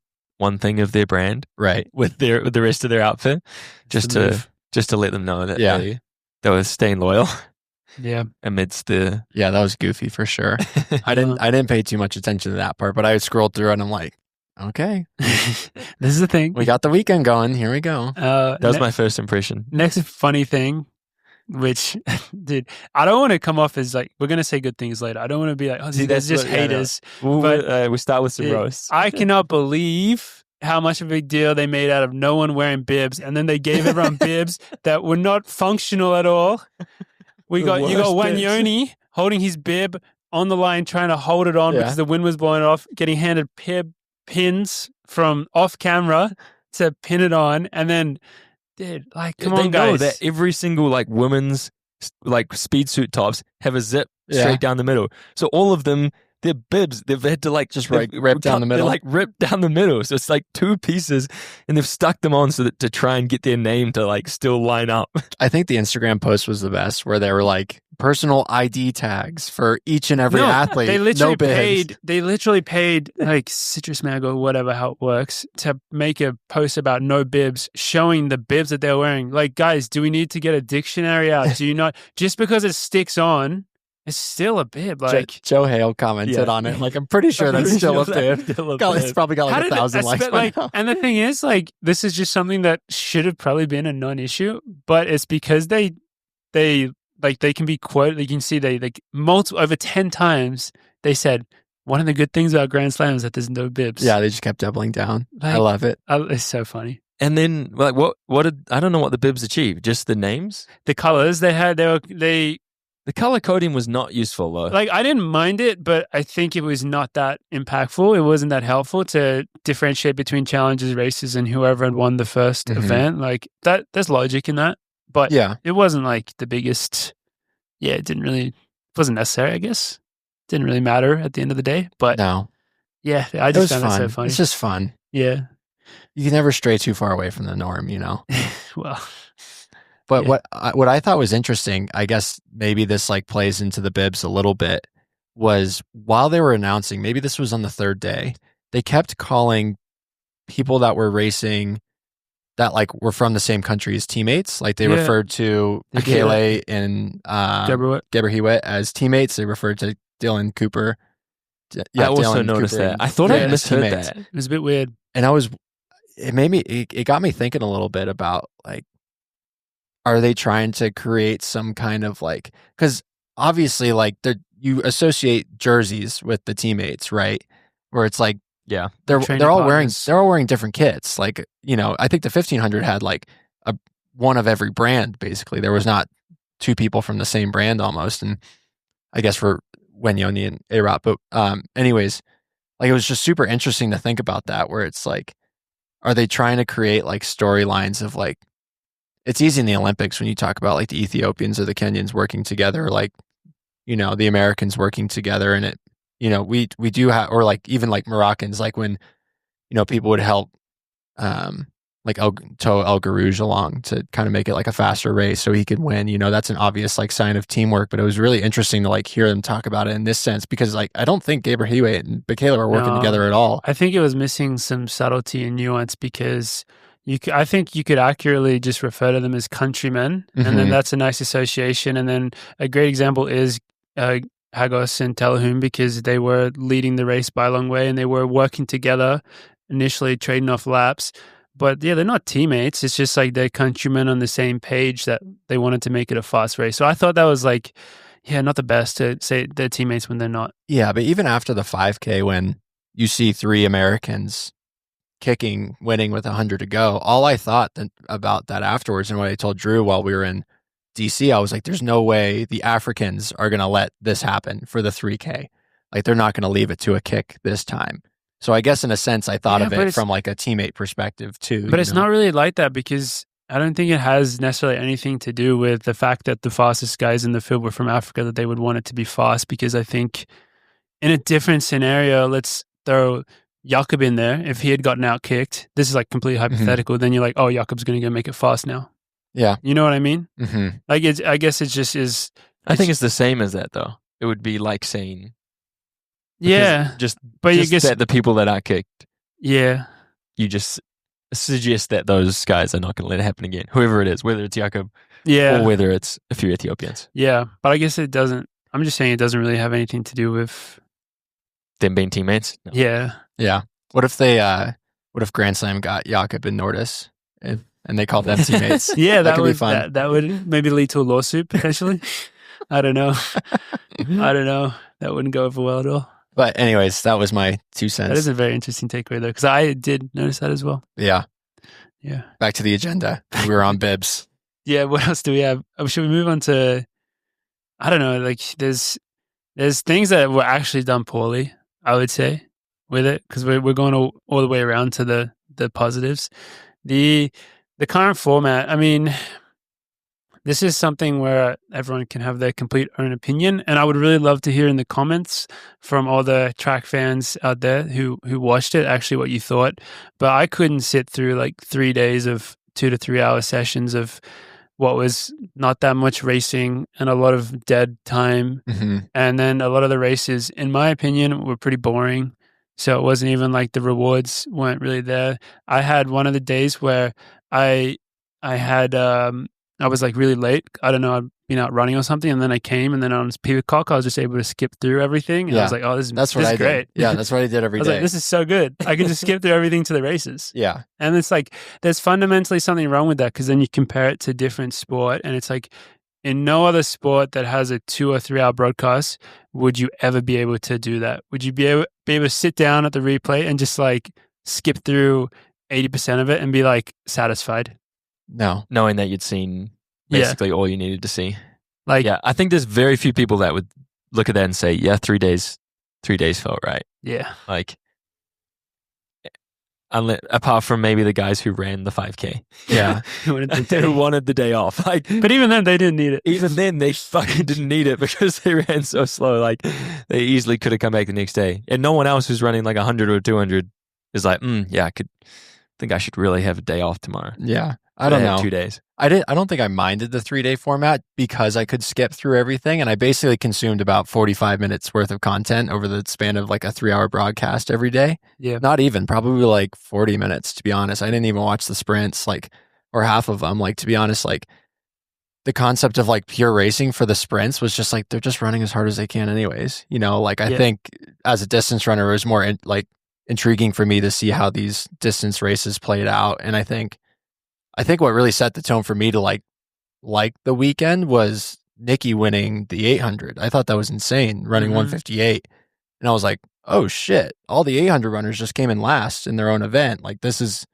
thing of their brand right. with the rest of their outfit, just the move. to let them know that Yeah. they were staying loyal Yeah. amidst the. Yeah, that was goofy for sure. I didn't pay too much attention to that part, but I scrolled through it and I'm like, okay, This is the thing. we got the weekend going. Here we go. That was my first impression. Next funny thing, which, dude, I don't want to come off as like, we're going to say good things later. I don't want to be like, oh, See, there's that's just what- yeah, no. haters. We start with some Dude, roasts. I cannot believe how much of a big deal they made out of no one wearing bibs. And then they gave everyone bibs that were not functional at all. You got worst Wanyonyi holding his bib on the line, trying to hold it on Yeah. because the wind was blowing off, getting handed pins from off camera to pin it on. And then, dude, like, come They on, know guys. that every single like women's like speed suit tops have a zip Yeah. straight down the middle. So all of them, their bibs, they've had to like Just they've rip down the middle. They're like ripped down the middle. So it's like two pieces, and they've stuck them on so that to try and get their name to like still line up. I think the Instagram post was the best, where they were like personal ID tags for each and every athlete. They literally no bibs. paid. They literally paid like Citrus Mag or whatever how it works to make a post about no bibs, showing the bibs that they're wearing. Like, guys, do we need to get a dictionary out? Do you not just because it sticks on It's still a bib. Like, Joe Hale commented on it. Like, I'm pretty sure that's still a bib. It's probably got like 1,000 likes by now. And the thing is, like, this is just something that should have probably been a non-issue, but it's because they can be quoted. You can see they like over 10 times they said one of the good things about Grand Slam is that there's no bibs. Yeah, they just kept doubling down. Like, I love it. It's so funny. And then, like, what did I don't know what the bibs achieved? Just the names. The colors they had, The color coding was not useful though. like, I didn't mind it, but I think it was not that impactful. It wasn't that helpful to differentiate between challenges, races, and whoever had won the first event. Like that, there's logic in that, but it wasn't like the biggest. Yeah, it wasn't necessary. I guess didn't really matter at the end of the day. But no, yeah, I just found it so funny. It's just fun. Yeah, you can never stray too far away from the norm, you know. Well. But what I thought was interesting, I guess maybe this like plays into the bibs a little bit, was while they were announcing, maybe this was on the third day, they kept calling people that were racing that like were from the same country as teammates. Like they referred to Akele and Berriatua as teamates. They referred to Dylan Cooper. I also noticed that. I thought I misheard that. It was a bit weird. And it got me thinking a little bit about like, are they trying to create some kind of like, because obviously like you associate jerseys with the teammates, right? Where it's like, they're all wearing different kits. Like, you know, I think the 1500 had like one of every brand basically. There was not two people from the same brand almost, and I guess for Wanyonyi and A-Rot. But anyways, like it was just super interesting to think about that, where it's like, are they trying to create like storylines of like, it's easy in the Olympics when you talk about like the Ethiopians or the Kenyans working together, or like, you know, the Americans working together, and it, you know, we do have, or like even like Moroccans, like when, you know, people would help like tow El Garouge along to kind of make it like a faster race so he could win. You know, that's an obvious like sign of teamwork, but it was really interesting to like hear them talk about it in this sense, because like I don't think Berriatua and Bekele were working together at all. I think it was missing some subtlety and nuance, because I think you could accurately just refer to them as countrymen, and then that's a nice association. And then a great example is Hagos and Telehum, because they were leading the race by a long way and they were working together, initially trading off laps. But yeah, they're not teammates. It's just like they're countrymen on the same page that they wanted to make it a fast race. So I thought that was like, not the best to say they're teammates when they're not. Yeah, but even after the 5K, when you see three Americans winning with 100 to go, all I thought about that afterwards, and what I told Drew while we were in DC, I was like, there's no way the Africans are going to let this happen for the 3K. Like, they're not going to leave it to a kick this time. So I guess in a sense, I thought of it from like a teammate perspective too. But it's not really like that, because I don't think it has necessarily anything to do with the fact that the fastest guys in the field were from Africa, that they would want it to be fast. Because I think in a different scenario, let's throw Jakob in there. If he had gotten out kicked, this is like completely hypothetical, then you're like, oh, Jakob's going to go make it fast now. Yeah. You know what I mean? Mm-hmm. Like, I guess it just is. I think it's the same as that, though. It would be like saying, but you guess that the people that are kicked, you just suggest that those guys are not going to let it happen again. Whoever it is, whether it's Jakob, or whether it's a few Ethiopians. Yeah, but I guess it doesn't. I'm just saying it doesn't really have anything to do with them being teammates. No. Yeah. What if Grand Slam got Jakob and Nordis and they called them teammates? that could would be fun. That would maybe lead to a lawsuit potentially. I don't know. That wouldn't go over well at all. But anyways, that was my 2 cents. That is a very interesting takeaway, though, because I did notice that as well. Yeah. Yeah. Back to the agenda. We were on Bibs. Yeah. What else do we have? Should we move on to? I don't know. Like, there's things that were actually done poorly, I would say, with it, because we're going all the way around to the positives. The current format. I mean, this is something where everyone can have their complete own opinion, and I would really love to hear in the comments from all the track fans out there who watched it actually what you thought. But I couldn't sit through like 3 days of 2 to 3 hour sessions of what was not that much racing and a lot of dead time. And then a lot of the races, in my opinion, were pretty boring. So it wasn't even like the rewards weren't really there. I had one of the days where I had I was like really late. I don't know, I'd been out running or something, and then I came, and then on Peacock, I was just able to skip through everything. And I was like, oh, that's what this I is great. did. Yeah, that's what I did every I was day. like, this is so good. I can just skip through everything to the races. Yeah. And it's like, there's fundamentally something wrong with that, because then you compare it to different sport, and it's like, in no other sport that has a 2 or 3 hour broadcast would you ever be able to do that. Would you be able to sit down at the replay and just like skip through 80% of it and be like satisfied? No. Knowing that you'd seen basically all you needed to see. Like, Yeah, I think there's very few people that would look at that and say, yeah, 3 days felt right. yeah. Like, apart from maybe the guys who ran the 5K. Yeah. Who wanted the day off. Like, But even then, they didn't need it. even then, they fucking didn't need it because they ran so slow. Like, they easily could have come back the next day. And no one else who's running like 100 or 200 is like, yeah, I think I should really have a day off tomorrow. Yeah. I don't know. 2 days. I don't think I minded the 3-day format because I could skip through everything, and I basically consumed about 45 minutes worth of content over the span of like a 3-hour broadcast every day. Yeah. Not even, probably like 40 minutes, to be honest. I didn't even watch the sprints, like, or half of them. Like, to be honest, like, the concept of like pure racing for the sprints was just like, they're just running as hard as they can anyways. You know, like, I think as a distance runner, it was more intriguing for me to see how these distance races played out. And I think what really set the tone for me to like the weekend was Nikki winning the 800. I thought that was insane, running 158. And I was like, oh shit, all the 800 runners just came in last in their own event. Like, this is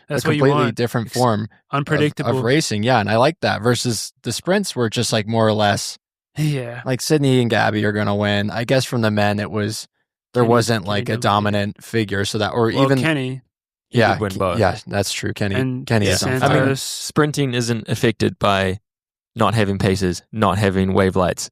That's a what you completely want. different form Unpredictable. of racing. Yeah, and I like that versus the sprints were just like more or less Yeah. like Sydney and Gabby are going to win. I guess from the men, there wasn't like a dominant figure. So that, or even Kenny. He did win both. Yeah, that's true. Kenny is on Santos. fire. I mean, sprinting isn't affected by not having paces, not having wave lights,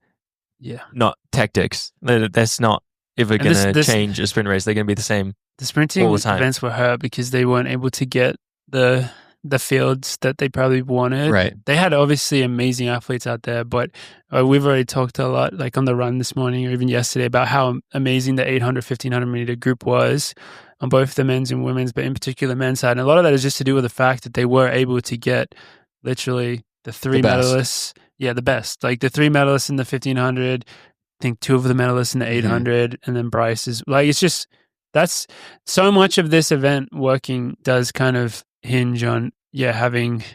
not tactics. That's not ever going to change a sprint race. They're going to be the same. The sprinting all the time. events were hurt because they weren't able to get the fields that they probably wanted. Right. They had obviously amazing athletes out there, but we've already talked a lot, like on the run this morning or even yesterday, about how amazing the 800, 1500 meter group was on both the men's and women's, but in particular men's side. And a lot of that is just to do with the fact that they were able to get literally the 3 medalists. Yeah, the best. Like the 3 medalists in the 1500, I think 2 of the medalists in the 800, and then Bryce is like, it's just, that's so much of this event working does kind of hinge on having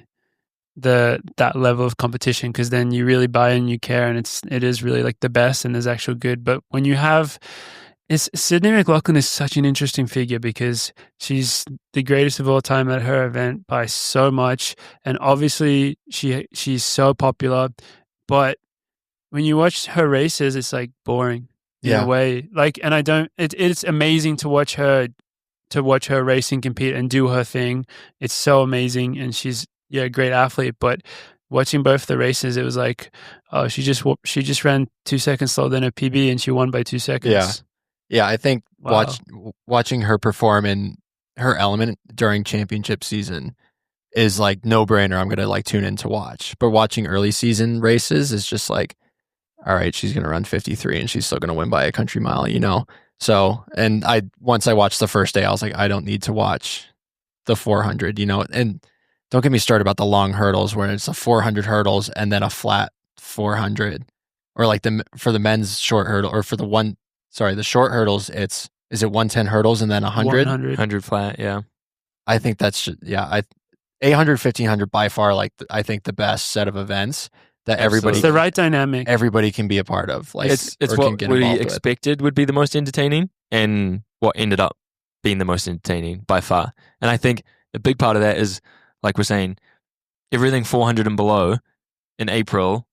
that level of competition, because then you really buy in, you care, and it is really like the best and is actual good. But when you have Sydney McLaughlin is such an interesting figure because she's the greatest of all time at her event by so much, and obviously she's so popular, but when you watch her races, it's like boring in a way. Like, and it's amazing to watch her race and compete and do her thing. It's so amazing, and she's a great athlete. But watching both the races, it was like, oh, she just ran 2 seconds slower than her PB, and she won by 2 seconds. Yeah, I think watching her perform in her element during championship season is like no brainer. I'm gonna like tune in to watch. But watching early season races is just like, all right, she's gonna run 53 and she's still gonna win by a country mile, you know. So, and once I watched the first day, I was like, I don't need to watch the 400, you know. And don't get me started about the long hurdles where it's a 400 hurdles and then a flat 400, or like for the men's short hurdle, or for the short hurdles, is it 110 hurdles and then 100? 100 flat, yeah. I think that's 800, 1500 by far, like I think the best set of events that everybody, it's the right dynamic, everybody can be a part of. Like it's what we expected would be the most entertaining, and what ended up being the most entertaining by far. And I think a big part of that is, like we're saying, everything 400 and below in April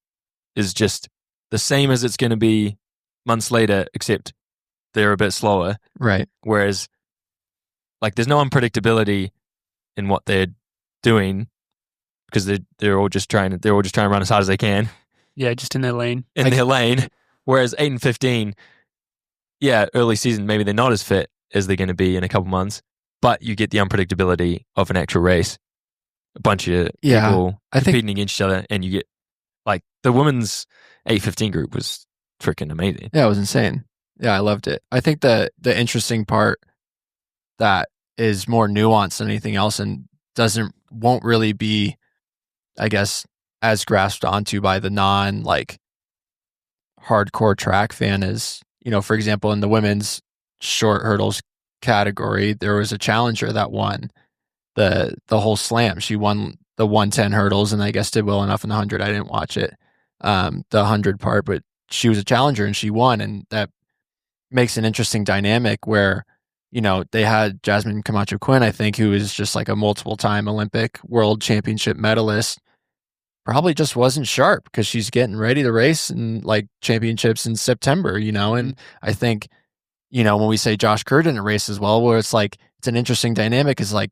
is just the same as it's going to be months later, except they're a bit slower. Right. Whereas, like, there's no unpredictability in what they're doing, because they're all just trying to run as hard as they can. Yeah, just in their lane. Their lane. Whereas 8 and 15, early season, maybe they're not as fit as they're going to be in a couple months, but you get the unpredictability of an actual race. A bunch of people competing against each other, and you get, like, the women's 8:15 group was freaking amazing. Yeah, it was insane. Yeah, I loved it. I think the interesting part that is more nuanced than anything else and won't really be, I guess, as grasped onto by the non like hardcore track fan as, for example, in the women's short hurdles category, there was a challenger that won the whole slam. She won the 110 hurdles and I guess did well enough in the 100. I didn't watch it, the 100 part, but she was a challenger and she won. And that makes an interesting dynamic where, they had Jasmine Camacho Quinn, I think, who is just like a multiple time Olympic world championship medalist, probably just wasn't sharp because she's getting ready to race in like championships in September, and I think, when we say Josh Kerr didn't race as well, where it's like, it's an interesting dynamic is like,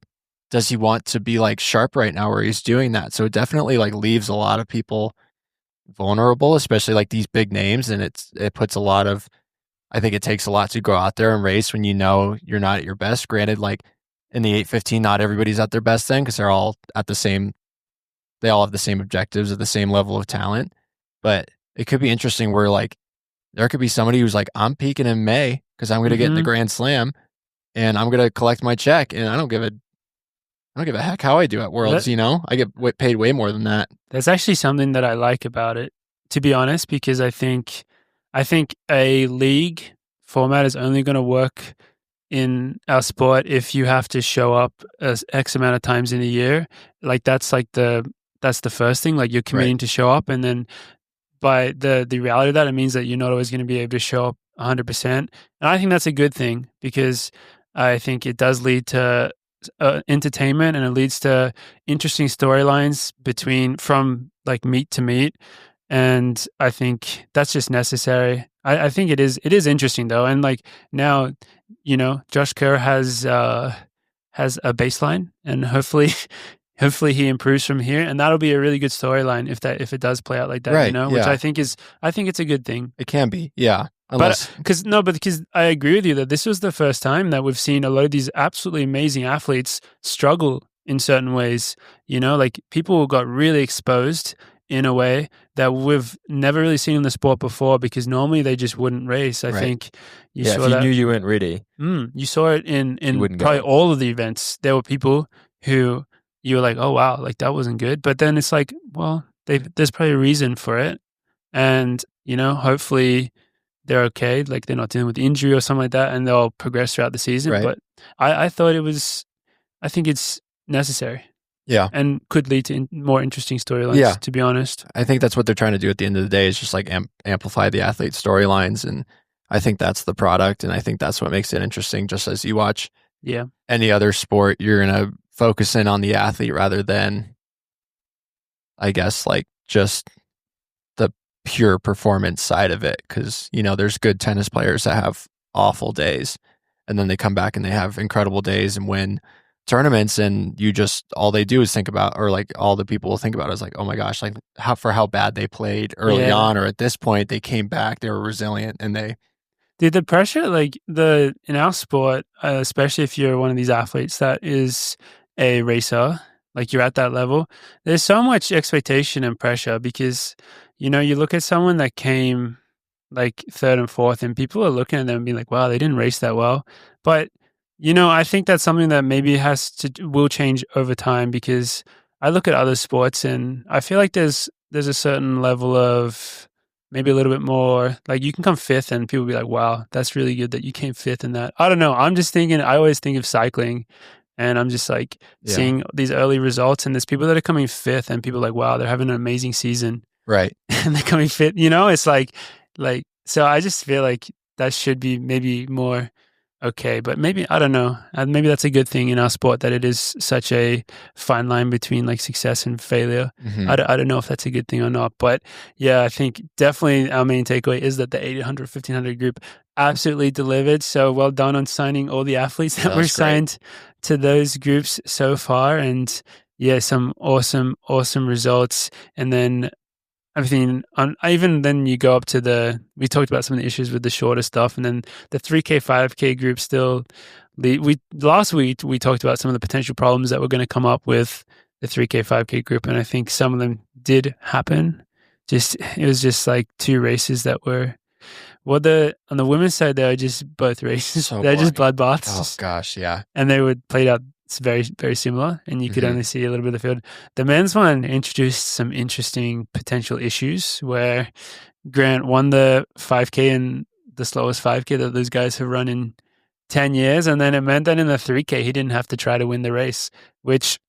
does he want to be like sharp right now where he's doing that? So it definitely like leaves a lot of people vulnerable, especially like these big names. And it puts a lot of, I think it takes a lot to go out there and race when you're not at your best. Granted, like in the 815, not everybody's at their best then because they're all at they all have the same objectives at the same level of talent. But it could be interesting where like there could be somebody who's like, I'm peaking in May because I'm going to get in the Grand Slam and I'm going to collect my check. And I don't give a heck how I do at Worlds, I get paid way more than that. That's actually something that I like about it, to be honest, because I think a league format is only going to work in our sport if you have to show up as X amount of times in a year. Like that's the first thing. Like you're committing to show up, and then by the reality of that, it means that you're not always going to be able to show up 100%. And I think that's a good thing because I think it does lead to entertainment and it leads to interesting storylines from like meet to meet. And I think that's just necessary. I think it is interesting though. And like now, Josh Kerr has a baseline and hopefully he improves from here. And that'll be a really good storyline if it does play out like that, right, which I think it's a good thing. It can be. Yeah. Because I agree with you that this was the first time that we've seen a lot of these absolutely amazing athletes struggle in certain ways, like people got really exposed in a way that we've never really seen in the sport before because normally they just wouldn't race. I think you saw if that. You knew you weren't ready. You saw it in probably all of the events. There were people who you were like, oh wow, like that wasn't good. But then it's like, well, there's probably a reason for it. And, hopefully they're okay. Like they're not dealing with injury or something like that and they'll progress throughout the season. Right. But I think it's necessary. Yeah. And could lead to more interesting storylines, to be honest. I think that's what they're trying to do at the end of the day is just like amplify the athlete storylines. And I think that's the product. And I think that's what makes it interesting. Just as you watch any other sport, you're going to focus in on the athlete rather than, I guess, like just the pure performance side of it. Because, there's good tennis players that have awful days and then they come back and they have incredible days and win tournaments, and all they do is think about, or like all the people will think about is like, oh my gosh, like how bad they played early on, or at this point they came back, they were resilient, and the pressure, like in our sport, especially if you're one of these athletes that is a racer, like you're at that level, there's so much expectation and pressure because, you look at someone that came like third and fourth and people are looking at them and being like, wow, they didn't race that well. But I think that's something that maybe will change over time because I look at other sports and I feel like there's a certain level of maybe a little bit more, like you can come fifth and people will be like, wow, that's really good that you came fifth in that. I don't know. I'm just thinking, I always think of cycling and I'm just like seeing these early results and there's people that are coming fifth and people are like, wow, they're having an amazing season. Right. And they're coming fifth, it's like, so I just feel like that should be maybe more okay, but maybe, I don't know, maybe that's a good thing in our sport that it is such a fine line between like success and failure. I don't know if that's a good thing or not, but yeah, I think definitely our main takeaway is that the 800, 1500 group absolutely delivered. So well done on signing all the athletes that were signed to those groups so far. And yeah, some awesome results. And then everything even then you go up to we talked about some of the issues with the shorter stuff, and then the 3K, 5K group still last week we talked about some of the potential problems that were going to come up with the 3K, 5K group, and I think some of them did happen. It was just like two races that were on the women's side, they were just both races. They're just bloodbaths. Oh gosh, yeah. And they were played out it's very, very similar, and you could Mhm. only see a little bit of the field. The men's one introduced some interesting potential issues where Grant won the 5K and the slowest 5K that those guys have run in 10 years, and then it meant that in the 3K he didn't have to try to win the race, which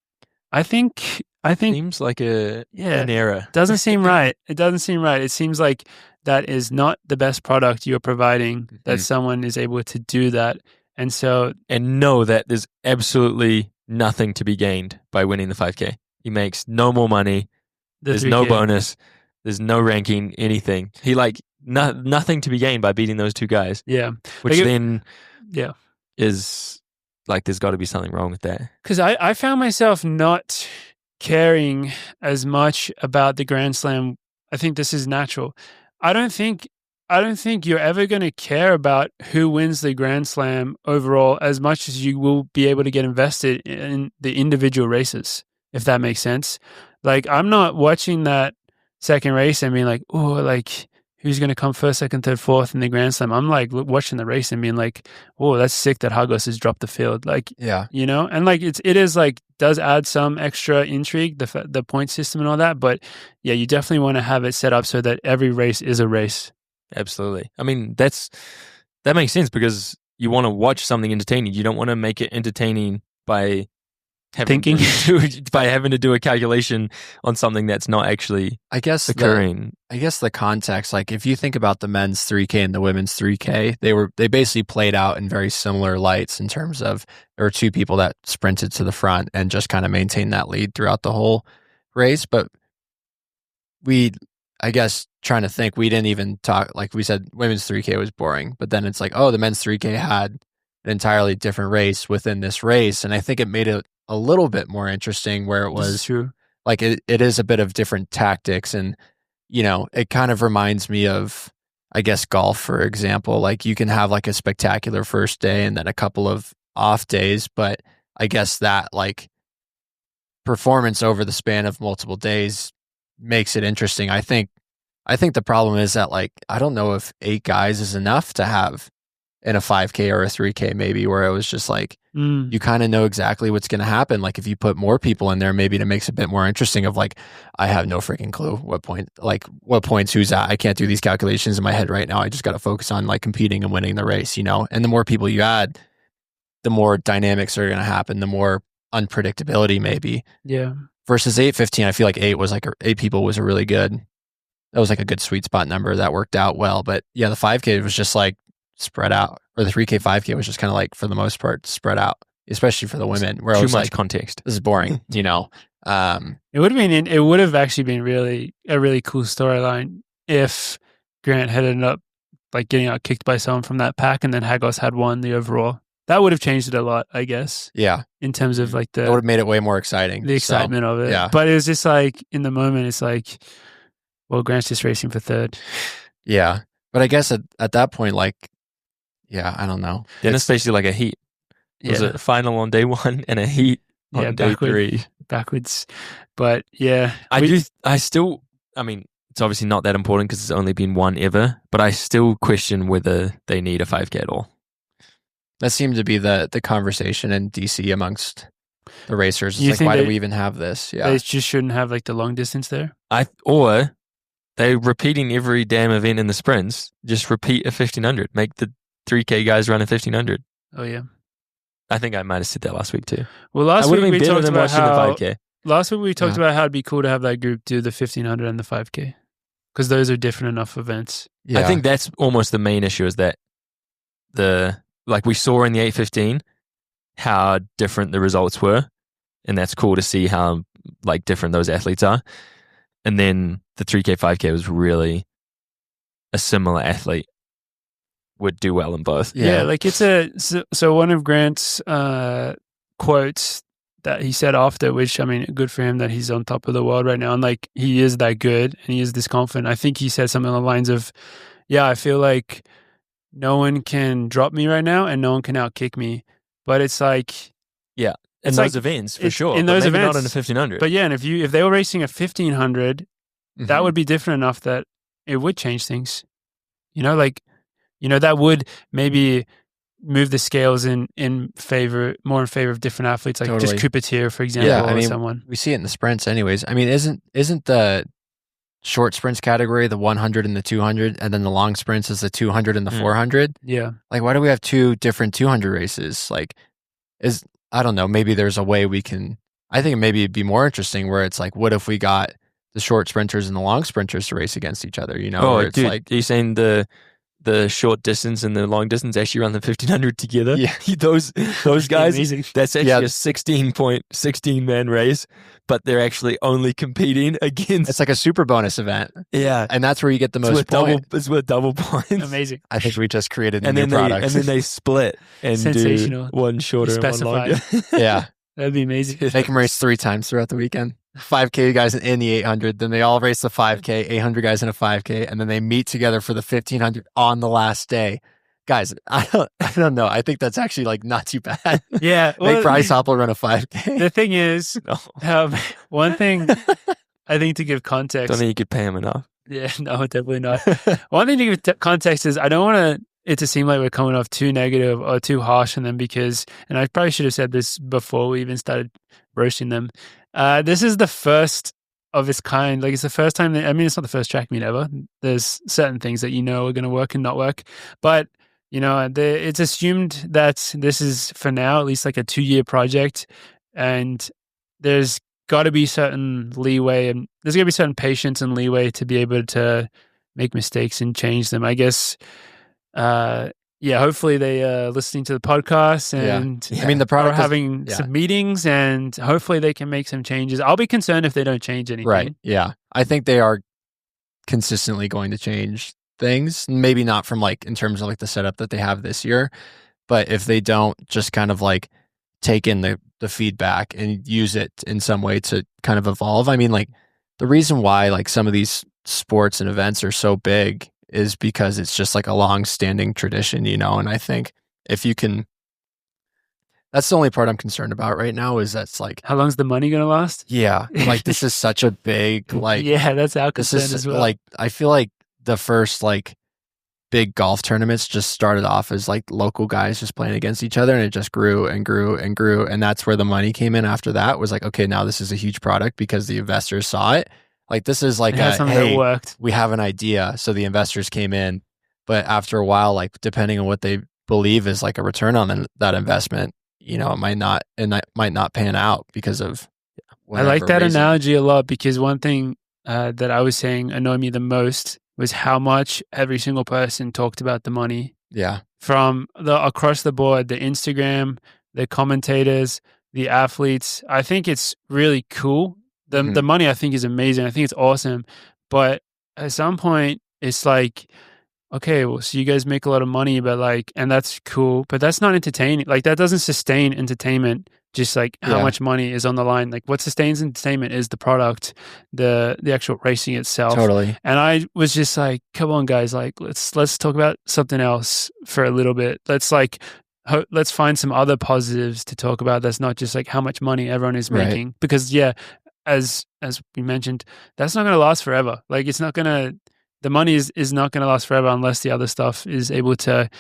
I think Seems like an error. doesn't seem right. It doesn't seem right. It seems like that is not the best product you're providing, that Mhm. someone is able to do that. And so, And know that there's absolutely nothing to be gained by winning the 5K. He makes no more money. There's no 3K. bonus. There's no ranking, anything. He nothing to be gained by beating those two guys, Yeah. which Like then Yeah. is like, there's got to be something wrong with that. Because I found myself not caring as much about the Grand Slam. I think this is natural. I don't think you're ever going to care about who wins the Grand Slam overall as much as you will be able to get invested in the individual races, if that makes sense. Like, I'm not watching that second race and being like, oh, like, who's going to come first, second, third, fourth in the Grand Slam? I'm like watching the race and being like, oh, that's sick that Hagos has dropped the field. Like, Yeah. you know, and like it is like does add some extra intrigue, the point system and all that. But yeah, you definitely want to have it set up so that every race is a race. Absolutely. I mean, that makes sense because you want to watch something entertaining. You don't want to make it entertaining by having to do a calculation on something that's not actually I guess occurring. the context, like if you think about the men's 3K and the women's 3K, they basically played out in very similar lights in terms of there were two people that sprinted to the front and just kind of maintained that lead throughout the whole race. But I guess trying to think, we didn't even talk, like we said, women's 3K was boring, but then it's like, oh, the men's 3K had an entirely different race within this race. And I think it made it a little bit more interesting where it This is was true. like, it is a bit of different tactics. And, you know, it kind of reminds me of, I guess, golf, for example. Like you can have like a spectacular first day and then a couple of off days, but I guess that like performance over the span of multiple days makes it interesting. I think the problem is that, like, I don't know if 8 guys is enough to have in a 5K or a 3K, maybe, where it was just like, you kind of know exactly what's going to happen. Like if you put more people in there, maybe it makes it a bit more interesting of like, I have no freaking clue what points who's at. I can't do these calculations in my head right now. I just got to focus on like competing and winning the race, you know? And the more people you add, the more dynamics are going to happen, the more unpredictability maybe. Yeah. Versus 8:15, I feel like 8 people was a really good, that was like a good sweet spot number that worked out well. But yeah, the 5K was just like spread out, or the 3K 5K was just kind of like, for the most part, spread out, especially for the women, where I Too was much like, context. this is boring, you know? It would have actually been really a really cool storyline if Grant had ended up like getting out kicked by someone from that pack and then Hagos had won the overall. That would have changed it a lot, I guess. Yeah. In terms of like That would have made it way more exciting. the excitement of it. yeah. But it was just like in the moment, it's like, well, Grant's just racing for third. Yeah. But I guess at that point, like, yeah, I don't know. Then it's basically like a heat. It was a final on day 1 and a heat on day 3. Backwards. But yeah. I mean, it's obviously not that important because it's only been one ever, but I still question whether they need a 5K at all. That seemed to be the conversation in DC amongst the racers. It's You like, think why do we even have this? Yeah. They just shouldn't have like the long distance there. Or they're repeating every damn event in the sprints. Just repeat a 1500. Make the 3K guys run a 1500. Oh yeah. I think I might have said that last week too. Well, last week we talked about how the 5K. Last week we talked about how it'd be cool to have that group do the 1500 and the 5K because those are different enough events. Yeah. I think that's almost the main issue is that like we saw in the 8:15 how different the results were, and that's cool to see how like different those athletes are. And then the 3K 5K was really a similar athlete would do well in both. Yeah, like it's so one of Grant's quotes that he said after, which I mean, good for him that he's on top of the world right now, and like he is that good and he is this confident. I think he said something along the lines of, "Yeah, I feel like no one can drop me right now and no one can outkick me." But it's like, yeah, in it's those like, events for sure. In but those maybe events, not in a 1500. But yeah, and if they were racing a 1500, that would be different enough that it would change things. You know, like, you know, that would maybe move the scales in favor of different athletes, like just Totally. Coupeteer, for example, Yeah, I or mean, someone. we see it in the sprints anyways. I mean, isn't the short sprints category the 100 and the 200, and then the long sprints is the 200 and the 400? Yeah. Like, why do we have two different 200 races? Like, I don't know, maybe there's a way we can, I think maybe it'd be more interesting where it's like, what if we got the short sprinters and the long sprinters to race against each other, you know? Oh, where it's dude, like, are you saying the short distance and the long distance actually run the 1500 together? Yeah. those guys, Amazing. that's actually a 16 man race, but they're actually only competing against. it's like a super bonus event. Yeah. And that's where you get the most points. It's with double points. Amazing. I think we just created a And new then product. and then they split and do Sensational. one shorter and one Specified. longer. Yeah. That'd be amazing. Make them race 3 times throughout the weekend. 5K guys in the 800, then they all race the 5K, 800 guys in a 5K, and then they meet together for the 1500 on the last day. Guys, I don't know. I think that's actually like not too bad. Yeah. Make Bryce Hoppel run a 5K. The thing is, No. one thing I think to give context. Don't think you could pay him enough. Yeah, no, definitely not. One thing to give context is I don't want it to seem like we're coming off too negative or too harsh on them because, and I probably should have said this before we even started roasting them. This is the first of its kind. Like, it's the first time it's not the first track meet ever. There's certain things that are going to work and not work. But, it's assumed that this is, for now, at least like a 2-year project. And there's got to be certain leeway and there's got to be certain patience and leeway to be able to make mistakes and change them. I guess, hopefully they are listening to the podcast and I mean, the product are having some meetings and hopefully they can make some changes. I'll be concerned if they don't change anything. Right. Yeah. I think they are consistently going to change things. Maybe not from like in terms of like the setup that they have this year, but if they don't just kind of like take in the feedback and use it in some way to kind of evolve. I mean, like the reason why like some of these sports and events are so big is because it's just like a long-standing tradition, and I think if you can, that's the only part I'm concerned about right now is that's like, how long's the money going to last? Yeah, like this is such a big like yeah, that's our this concern is as well. like I feel like the first like big golf tournaments just started off as like local guys just playing against each other, and it just grew and grew and grew, and that's where the money came in after that. Was like, okay, now this is a huge product because the investors saw it. Like this is like something hey, that worked. We have an idea, so the investors came in, but after a while, like depending on what they believe is like a return on that investment, it might not pan out because of I like that reason. analogy a lot because one thing that I was saying annoyed me the most was how much every single person talked about the money. Yeah. From across the board, the Instagram, the commentators, the athletes. I think it's really cool. The money I think is amazing. I think it's awesome. But at some point it's like, okay, well, so you guys make a lot of money, but like, and that's cool, but that's not entertaining. Like that doesn't sustain entertainment. Just like how much money is on the line. Like what sustains entertainment is the product, the actual racing itself. Totally. And I was just like, come on guys, like let's talk about something else for a little bit. Let's find some other positives to talk about. That's not just like how much money everyone is making. Because as we mentioned, that's not going to last forever. Like the money is not going to last forever unless the other stuff is able to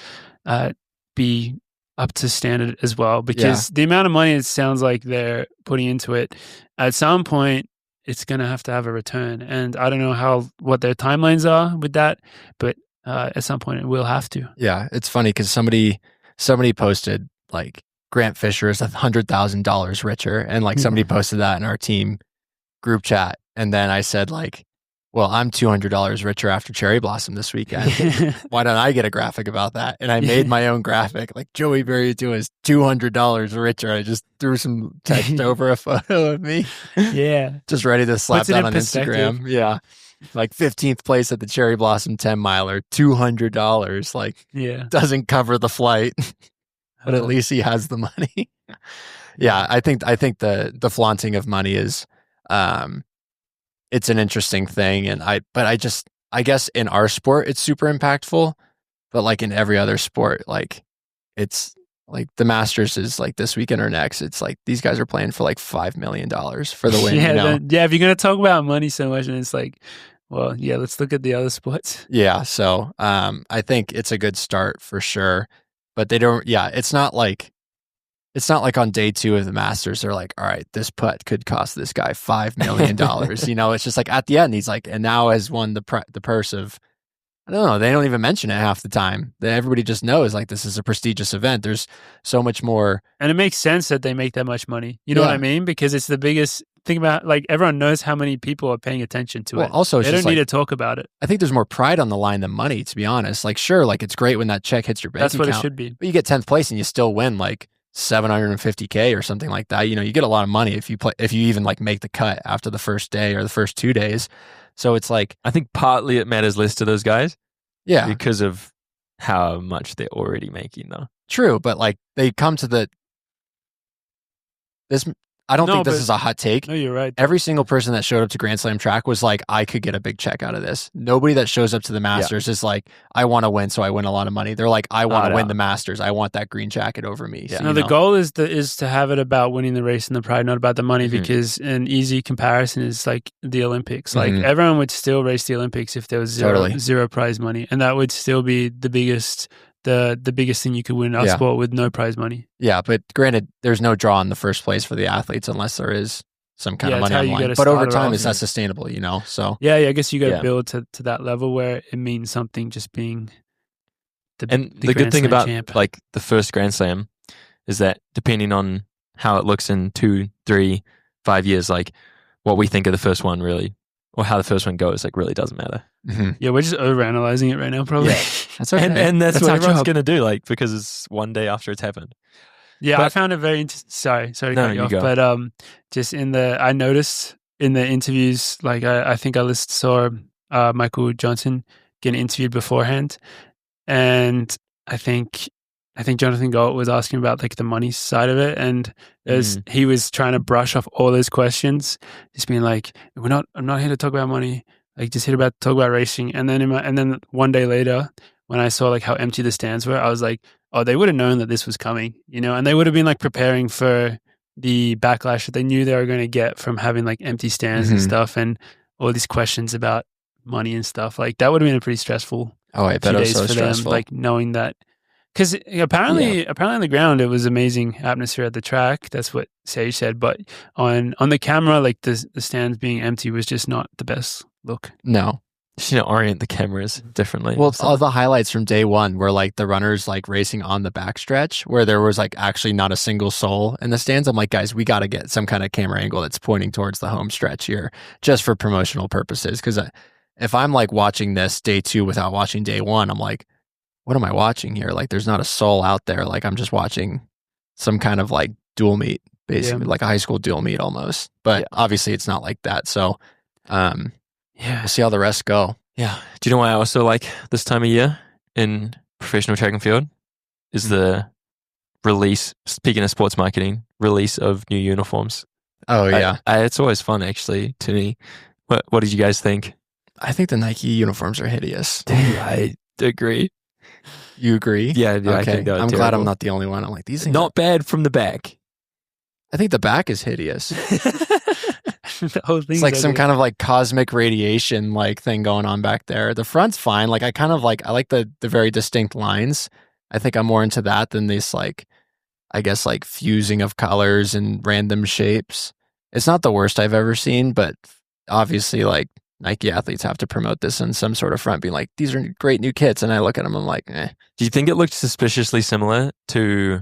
be up to standard as well, because the amount of money it sounds like they're putting into it, at some point it's going to have a return. And I don't know what their timelines are with that, but at some point it will have to. Yeah, it's funny because somebody posted like Grant Fisher is $100,000 richer, and like somebody posted that in our team group chat, and then I said like, well, I'm $200 richer after Cherry Blossom this weekend. Why don't I get a graphic about that? And I made my own graphic, like Joey Berriatua is $200 richer. I just threw some text over a photo of me. Yeah. Just ready to slap Puts it that in on perspective. Instagram. Yeah. Like 15th place at the Cherry Blossom 10 miler, $200. Like, doesn't cover the flight, but at least he has the money. Yeah. I think the flaunting of money is, it's an interesting thing. And I guess in our sport, it's super impactful, but like in every other sport, like it's like the Masters is like this weekend or next. It's like these guys are playing for like $5 million for the win. If you're going to talk about money so much, and it's like, well, yeah, let's look at the other sports. Yeah. So I think it's a good start for sure. but they don't. Yeah, it's not like on day 2 of the Masters they're like, all right, this putt could cost this guy $5 million. It's just like at the end he's like, and now has won the purse of, I don't know. They don't even mention it half the time. Everybody just knows like this is a prestigious event. There's so much more, and it makes sense that they make that much money. You know what I mean? Because it's the biggest. Think about like everyone knows how many people are paying attention to it. Also, they don't need to talk about it. I think there's more pride on the line than money, to be honest. Like, sure, like it's great when that check hits your bank account. That's what it should be. But you get 10th place and you still win like $750K or something like that. You get a lot of money if you even like make the cut after the first day or the first 2 days. So it's like, I think partly it matters less to those guys. Yeah. Because of how much they're already making, though. True, but like they come to this. I don't think this is a hot take. No, you're right. Every single person that showed up to Grand Slam track was like, I could get a big check out of this. Nobody that shows up to the Masters is like, I want to win, so I win a lot of money. They're like, I want to win the Masters. I want that green jacket over me. Yeah. So, no, the goal is to have it about winning the race and the pride, not about the money, because an easy comparison is like the Olympics. Like everyone would still race the Olympics if there was zero prize money, and that would still be the biggest thing you could win in our sport with no prize money. Yeah, but granted, there's no draw in the first place for the athletes unless there is some kind of money on the line. But over time, it's not sustainable, So I guess you got to build to that level where it means something just being the good thing about champ. Like the first Grand Slam is that depending on how it looks in 2, 3, 5 years, like what we think of the first one really, or how the first one goes, like really doesn't matter. Yeah, we're just overanalyzing it right now, probably. Yeah, that's okay. And that's what everyone's going to do, like, because it's one day after it's happened. Yeah, I found it very interesting. Sorry to cut you off. Go. But just I noticed in the interviews, like I think I saw Michael Johnson getting interviewed beforehand, and I think Jonathan Galt was asking about like the money side of it, and he was trying to brush off all those questions, just being like, I'm not here to talk about money, like just here to talk about racing. And then one day later, when I saw like how empty the stands were, I was like, oh, they would have known that this was coming, and they would have been like preparing for the backlash that they knew they were going to get from having like empty stands and stuff, and all these questions about money and stuff. Like that would have been a pretty stressful. Oh, I bet it was so stressful. Them, like knowing that. Because apparently on the ground it was amazing atmosphere at the track. That's what Sage said. But on the camera, like the stands being empty was just not the best look. No, orient the cameras differently. Well, all the highlights from day one were like the runners like racing on the backstretch where there was like actually not a single soul in the stands. I'm like, guys, we got to get some kind of camera angle that's pointing towards the home stretch here, just for promotional purposes. Because if I'm like watching this day 2 without watching day 1, I'm like, what am I watching here? Like, there's not a soul out there. Like, I'm just watching some kind of like dual meet, basically, like a high school dual meet almost. But obviously, it's not like that. So, we'll see how the rest go. Yeah. Do you know why I also like this time of year in professional track and field? Is the release, speaking of sports marketing, release of new uniforms. Oh, yeah. It's always fun, actually, to me. What did you guys think? I think the Nike uniforms are hideous. I agree. You agree? Yeah, okay. I think I'm glad I'm not the only one. I'm like, these things not bad from the back. I think the back is hideous. The whole thing's it's like some kind of like cosmic radiation like thing going on back there. The front's fine. Like I like the very distinct lines. I think I'm more into that than this like, I guess like fusing of colors and random shapes. It's not the worst I've ever seen, but obviously like Nike athletes have to promote this in some sort of front, being like, these are great new kits. And I look at them, I'm like, eh. Do you think it looked suspiciously similar to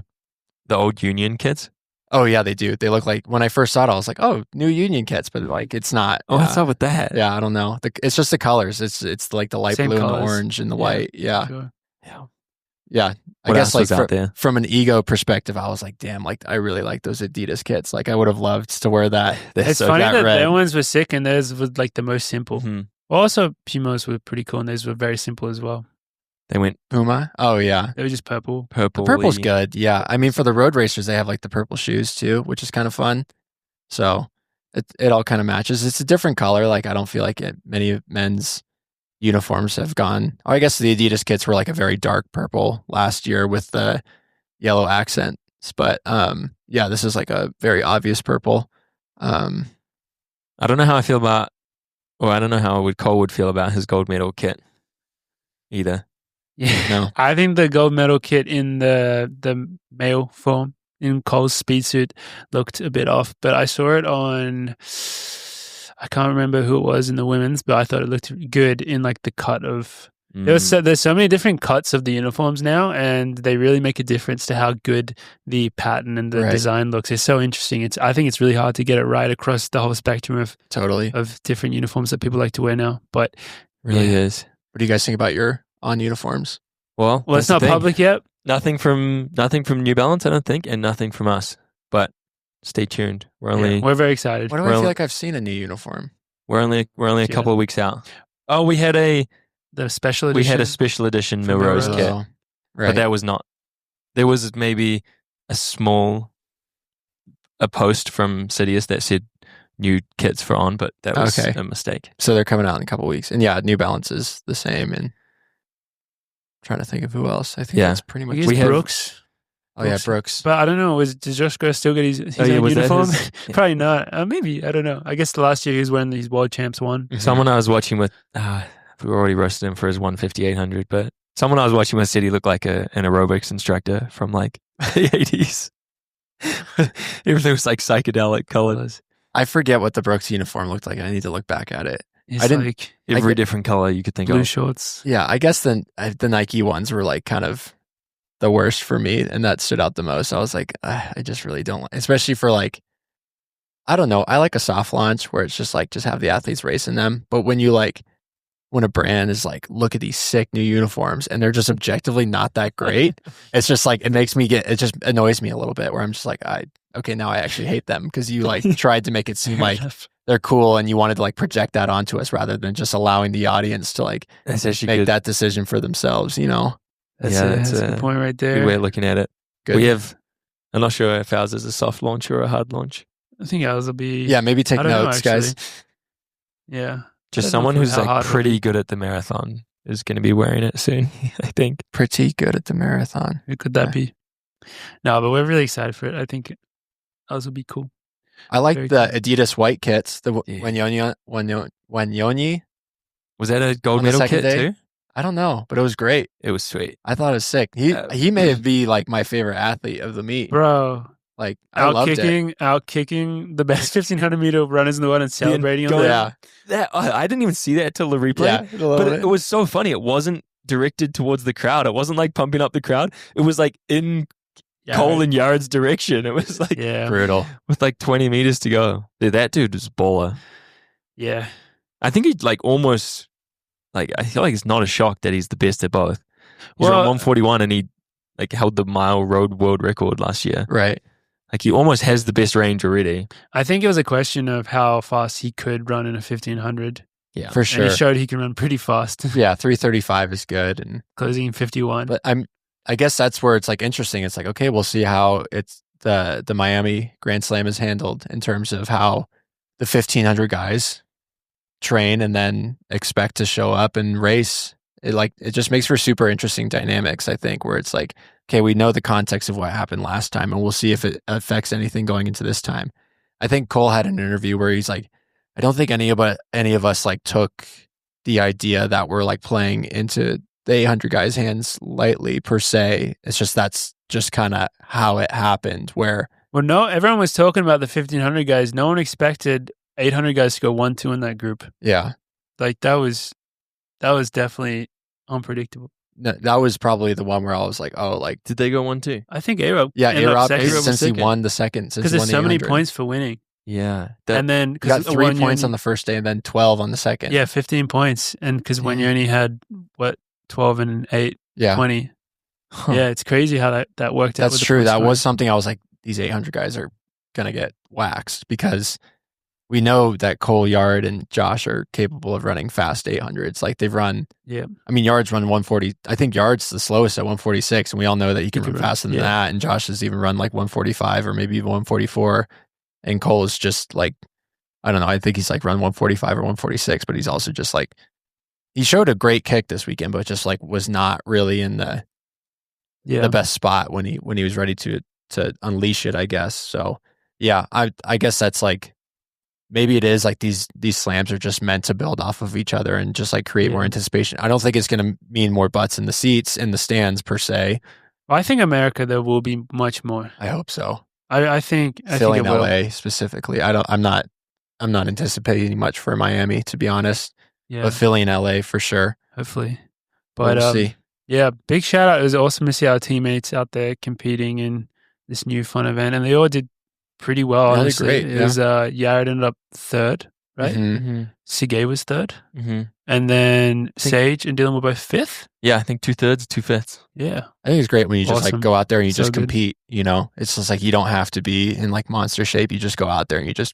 the old Union kits? Oh, yeah, they do. They look like, when I first saw it, I was like, oh, new Union kits, but like, it's not. Oh, what's up with that? Yeah, I don't know. It's just the colors. It's like the light Same blue colors. and the orange and the white. Yeah. Sure. Yeah. I What guess else was like out there? from an ego perspective, I was like, damn, like I really like those Adidas kits. Like I would have loved to wear that. It's funny that their ones were sick and theirs was like the most simple. Mm-hmm. Well, also Pumas were pretty cool and theirs were very simple as well. They went Puma? Oh, yeah. They were just purple. purple. Purple's good. Yeah. I mean, for the road racers, they have like the purple shoes too, which is kind of fun. So it all kind of matches. It's a different color. Like I don't feel like many of men's uniforms have gone. Oh, I guess the Adidas kits were like a very dark purple last year with the yellow accents. But yeah, this is like a very obvious purple. I don't know how I feel about, or I don't know how Cole would feel about his gold medal kit either. Yeah. No. I think the gold medal kit in the male form in Cole's speed suit looked a bit off, but I saw it on, I can't remember who it was in the women's, but I thought it looked good in like the cut of, there's so many different cuts of the uniforms now, and they really make a difference to how good the pattern and the Right. design looks. It's so interesting. I think it's really hard to get it right across the whole spectrum of different uniforms that people like to wear now. But Really is. What do you guys think about your on uniforms? Well, it's that's the not thing. public yet. Nothing from New Balance, I don't think, and nothing from us. But stay tuned. We're very excited. Why do I feel like I've seen a new uniform? We're only a couple of weeks out. Oh, we had the special edition. We had a special edition Milrose kit, Right. but that was not. There was maybe a post from Sidious that said new kits for on, but that was a mistake. So they're coming out in a couple of weeks, and yeah, New Balance is the same. And trying to think of who else. I think that's pretty much. We have Brooks. Oh yeah, Brooks. But I don't know. Does Josh Gross still get his own uniform? Probably not. Maybe, I don't know. I guess the last year he was wearing these World Champs one. Someone I was watching with, we already roasted him for his 150-800, but someone I was watching with said he looked like an aerobics instructor from like the 80s. Everything was like psychedelic colors. I forget what the Brooks uniform looked like. I need to look back at it. It's like every different color you could think of. Blue shorts. Yeah, I guess the Nike ones were like kind of the worst for me, and that stood out the most. I was like, I just really don't like, especially for like, I don't know. I like a soft launch where it's just have the athletes race in them. But when a brand is like, look at these sick new uniforms and they're just objectively not that great, it's just like, it just annoys me a little bit where I'm just like, now I actually hate them because you like tried to make it seem like they're cool and you wanted to like project that onto us rather than just allowing the audience to like make that decision for themselves, you know? That's a good point right there. Good way of looking at it. Good. I'm not sure if ours is a soft launch or a hard launch. I think ours will be. Yeah, maybe take notes, guys. Yeah. Just someone who's like pretty good at the marathon is going to be wearing it soon, I think. Pretty good at the marathon. Who could that be? No, but we're really excited for it. I think ours will be cool. I like the Adidas white kits, the Wanyonyi. Was that a gold medal kit too? I don't know, but it was great. It was sweet. I thought it was sick. He may be like my favorite athlete of the meet. Bro. Like, I loved it. Out kicking the best 1500 meter runners in the world and celebrating on that. Yeah. I didn't even see that till the replay. Yeah, but it was so funny. It wasn't directed towards the crowd. It wasn't like pumping up the crowd. It was like in Cole and Yard's direction. It was like brutal. With like 20 meters to go. Dude, that dude was a baller. Yeah. I think he'd like almost, like, I feel like it's not a shock that he's the best at both. He's on 141 and he like held the mile road world record last year. Right. Like he almost has the best range already. I think it was a question of how fast he could run in a 1500. Yeah, for sure. And he showed he can run pretty fast. Yeah, 3:35 is good, and closing 51. But I guess that's where it's like interesting. It's like, okay, we'll see how it's the Miami Grand Slam is handled in terms of how the 1500 guys train and then expect to show up and race. It just makes for super interesting dynamics, I think, where it's like, okay, we know the context of what happened last time and we'll see if it affects anything going into this time. I think Cole had an interview where he's like, I don't think any of us like took the idea that we're like playing into the 800 guys' hands lightly per se. It's just that's just kind of how it happened. Where no, everyone was talking about the 1500 guys. No one expected 800 guys to go 1-2 in that group. Yeah, like that was definitely unpredictable. No, that was probably the one where I was like, oh, like did they go 1-2? I think A-Rob. Yeah, A-Rob since he won the second. Because there's so many points for winning. Yeah. And then he got 3 points on the first day and then 12 on the second. Yeah, 15 points. And because Wanyonyi had, 12 and 8, 20. Huh. Yeah, it's crazy how that worked out. That's true. That was something I was like, these 800 guys are going to get waxed because we know that Cole, Yard, and Josh are capable of running fast 800s. Like they've run. Yeah. I mean, Yard's run 140. I think Yard's the slowest at 146, and we all know that he can run faster than that. And Josh has even run like 145 or maybe even 144. And Cole is just like, I don't know. I think he's like run 145 or 146, but he's also just like, he showed a great kick this weekend, but just like was not really in the best spot when he was ready to unleash it, I guess. So yeah, I guess that's like maybe it is like these slams are just meant to build off of each other and just like create more anticipation. I don't think it's going to mean more butts in the seats in the stands per se. Well, I think America there will be much more. I hope so. I think Philly it and will. LA specifically. I'm not anticipating much for Miami, to be honest. Yeah, But Philly and LA for sure. hopefully. But We'll see. yeah, big shout out. It was awesome to see our teammates out there competing in this new fun event, and they all did pretty well. Yeah, Honestly, great, it was Yared ended up third, right? Mm-hmm. Sige was third, Mm-hmm. and then Sage and Dylan were both fifth. Yeah, I think 2/3, 2/5. Yeah, I think it's great when you just Awesome. like go out there and you So just good. compete, you know? It's just like you don't have to be in like monster shape. You just go out there and you just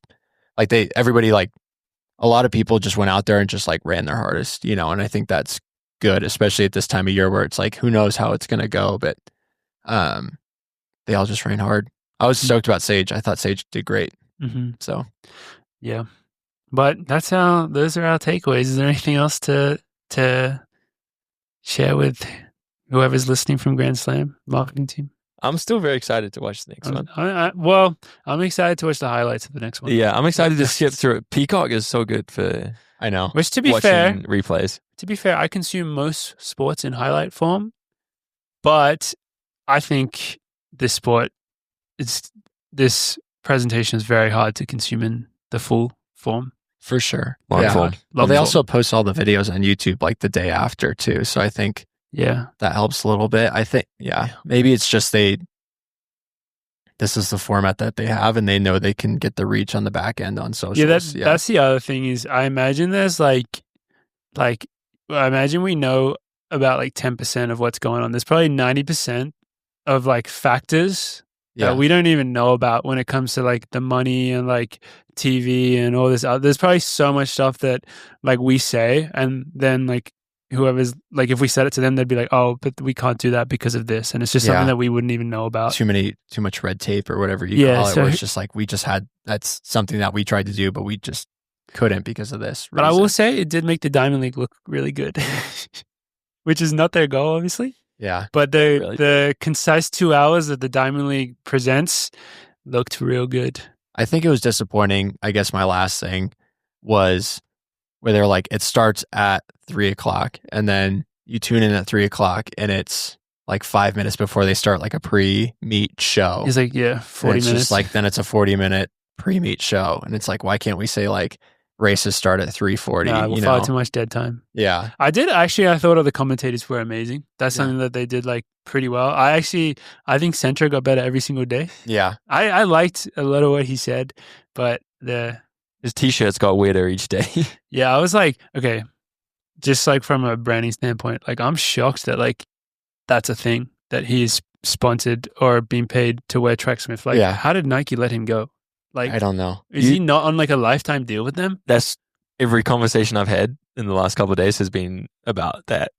like everybody like a lot of people just went out there and just like ran their hardest, you know, and I think that's good, especially at this time of year where it's like who knows how it's gonna go, but they all just ran hard. I was stoked about Sage. I thought Sage did great. mm-hmm. So Yeah, but those are our takeaways. Is there anything else to share with whoever's listening from Grand Slam marketing team? I'm still very excited to watch the next one. Well, I'm excited to watch the highlights of the next one. Yeah, I'm excited to skip through it. Peacock is so good for I know. Which, to be watching fair, replays. I consume most sports in highlight form, but I think this presentation is very hard to consume in the full form. For sure. Long form. Well, they also post all the videos on YouTube like the day after too. So I think Yeah. that helps a little bit. I think, maybe it's just this is the format that they have and they know they can get the reach on the back end on socials. Yeah, that's the other thing is I imagine there's I imagine we know about like 10% of what's going on. There's probably 90% of like factors that we don't even know about when it comes to like the money and like TV and all this. There's probably so much stuff that like we say and then like whoever's like if we said it to them they'd be like, oh, but we can't do that because of this, and it's just something that we wouldn't even know about. Too much red tape or whatever you call it, where it's just like that's something that we tried to do but we just couldn't because of this reason. But I will say it did make the Diamond League look really good, which is not their goal obviously. Yeah, but the concise 2 hours that the Diamond League presents looked real good. I think it was disappointing. I guess my last thing was where they're like, it starts at 3:00 and then you tune in at 3:00 and it's like 5 minutes before they start like a pre-meet show. It's like, 40 minutes. Just like, then it's a 40-minute pre-meet show. And it's like, why can't we say like races start at 3:40? We'll far too much dead time. Yeah. I thought all the commentators were amazing. That's something that they did like pretty well. I think Centro got better every single day. Yeah. I liked a lot of what he said, but his t-shirts got weirder each day. Yeah, I was like, okay, just like from a branding standpoint, like I'm shocked that like that's a thing that he's sponsored or being paid to wear Tracksmith. Like, how did Nike let him go? Like, I don't know. Is he not on like a lifetime deal with them? That's every conversation I've had in the last couple of days has been about that.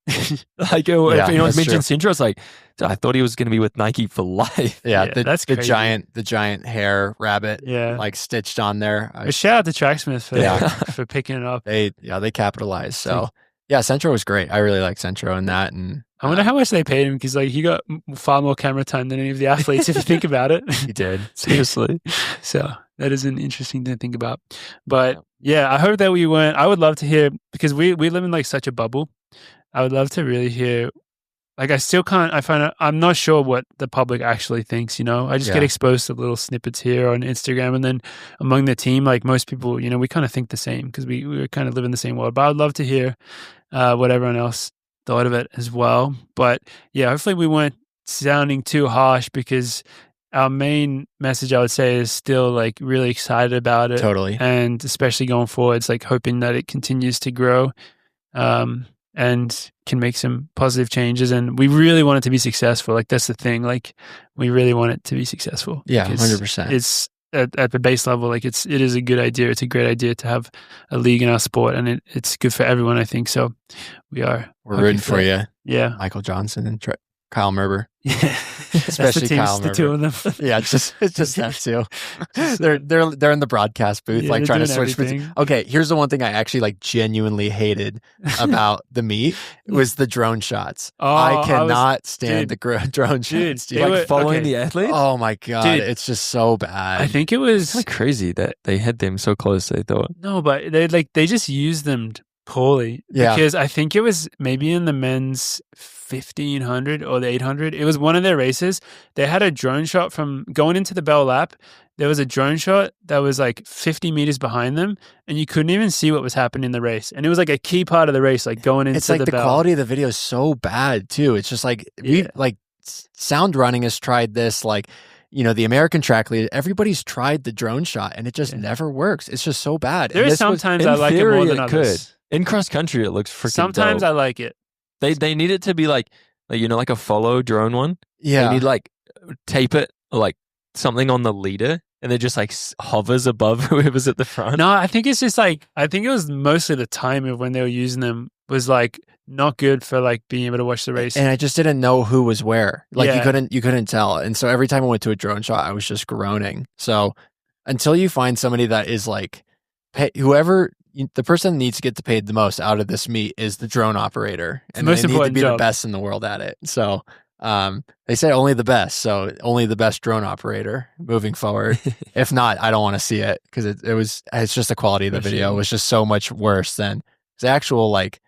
Like, if anyone's mentioned Centro, it's like, I thought he was going to be with Nike for life. Yeah, that's the crazy. giant hair rabbit, like stitched on there. But shout out to Tracksmith for picking it up. They capitalized. So Centro was great. I really like Centro in that. And I wonder how much they paid him because like he got far more camera time than any of the athletes if you think about it. He did. Seriously. So that is an interesting thing to think about. But I hope that we weren't. I would love to hear, because we live in like such a bubble. I would love to really hear. Like I'm not sure what the public actually thinks, you know. I just get exposed to little snippets here on Instagram, and then among the team, like most people, you know, we kind of think the same because we kind of live in the same world. But I'd love to hear what everyone else thought of it as well. But hopefully we weren't sounding too harsh, because our main message, I would say, is still like really excited about it. Totally. And especially going forward, it's like hoping that it continues to grow and can make some positive changes. And we really want it to be successful. Like that's the thing. Like we really want it to be successful. Yeah, 100%. It's at the base level, like it is a good idea. It's a great idea to have a league in our sport, and it's good for everyone, I think. So we're rooting for you. Yeah. Michael Johnson and Kyle Merber. Yeah, Especially Kyle the two of them. Yeah, it's just that too. They're in the broadcast booth, Yeah, like they're trying to doing switch. everything. Okay, here's the one thing I actually like genuinely hated about the meet was the drone shots. Oh, I cannot stand dude, the drone dude, shots. they Dude. were- Like following okay. the athletes. Oh my god, Dude, it's just so bad. I think it was It's kind of crazy that they had them so close. They thought. no, but they just used them poorly. Yeah. Because I think it was maybe in the men's 1500 or the 800. It was one of their races. They had a drone shot from going into the bell lap. There was a drone shot that was like 50 meters behind them, and you couldn't even see what was happening in the race. And it was like a key part of the race, like going into it's like the bell. quality of the video is so bad too. It's just like we Yeah. like Sound Running has tried this, like the American track lead. Everybody's tried the drone shot, and it just Yeah. never works. It's just so bad. There And is this was- sometimes in I like it theory, more than it others. In cross country, it looks freaking Sometimes dope. I like it. They need it to be like like a follow drone one. yeah. They need like tape it like something on the leader, and it just like hovers above whoever's at the front. No, I think it's just like I think it was mostly the time of when they were using them was like not good for like being able to watch the race. And I just didn't know who was where. Like Yeah. you couldn't tell. And so every time I went to a drone shot, I was just groaning. So until you find somebody that is like the person that needs to get paid the most out of this meet is the drone operator, It's and the most they need to important be the job. best in the world at it. So they say only the best, so only the best drone operator moving forward. If not, I don't want to see it because it's just the quality of the video was just so much worse than the actual like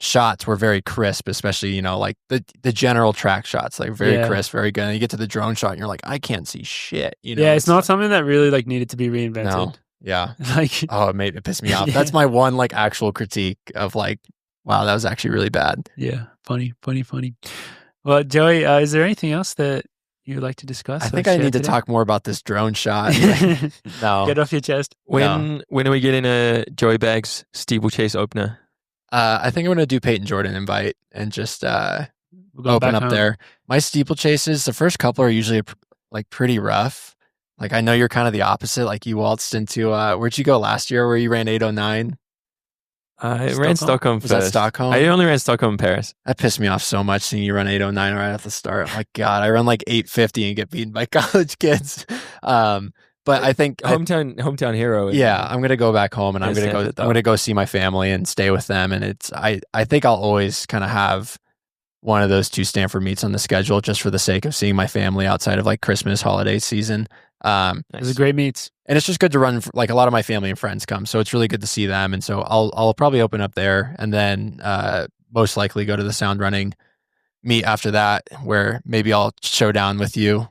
shots were very crisp, especially like the general track shots, like very Yeah. crisp, very good. And you get to the drone shot, and you're like, I can't see shit. yeah, it's not something that really like needed to be reinvented. No. Yeah. Like Oh, it pissed me off. Yeah. That's my one like actual critique of like, wow, that was actually really bad. yeah, funny. Well, Joey, is there anything else that you'd like to discuss? I or think I share need to today? talk more about this drone shot. No. Get off your chest. When are we getting a Joey Bags Steeplechase opener? I think I'm going to do Peyton Jordan invite and just We're going open back up home. there. My steeplechases, the first couple are usually like pretty rough. Like I know you're kind of the opposite. Like you waltzed into where'd you go last year where you ran 809? I ran Stockholm Was that first. Stockholm? I only ran Stockholm and Paris. That pissed me off so much seeing you run 809 right at the start. I'm like, God, I run like 850 and get beaten by college kids. But I think Hometown hero. yeah, I'm gonna go back home and I'm Yes, gonna go. yeah, I'm gonna go see my family and stay with them. And I think I'll always kind of have one of those two Stanford meets on the schedule just for the sake of seeing my family outside of like Christmas holiday season. It was great meets. And it's just good to run. Like a lot of my family and friends come, so it's really good to see them. And so I'll probably open up there and then most likely go to the Sound Running meet after that, where maybe I'll show down with you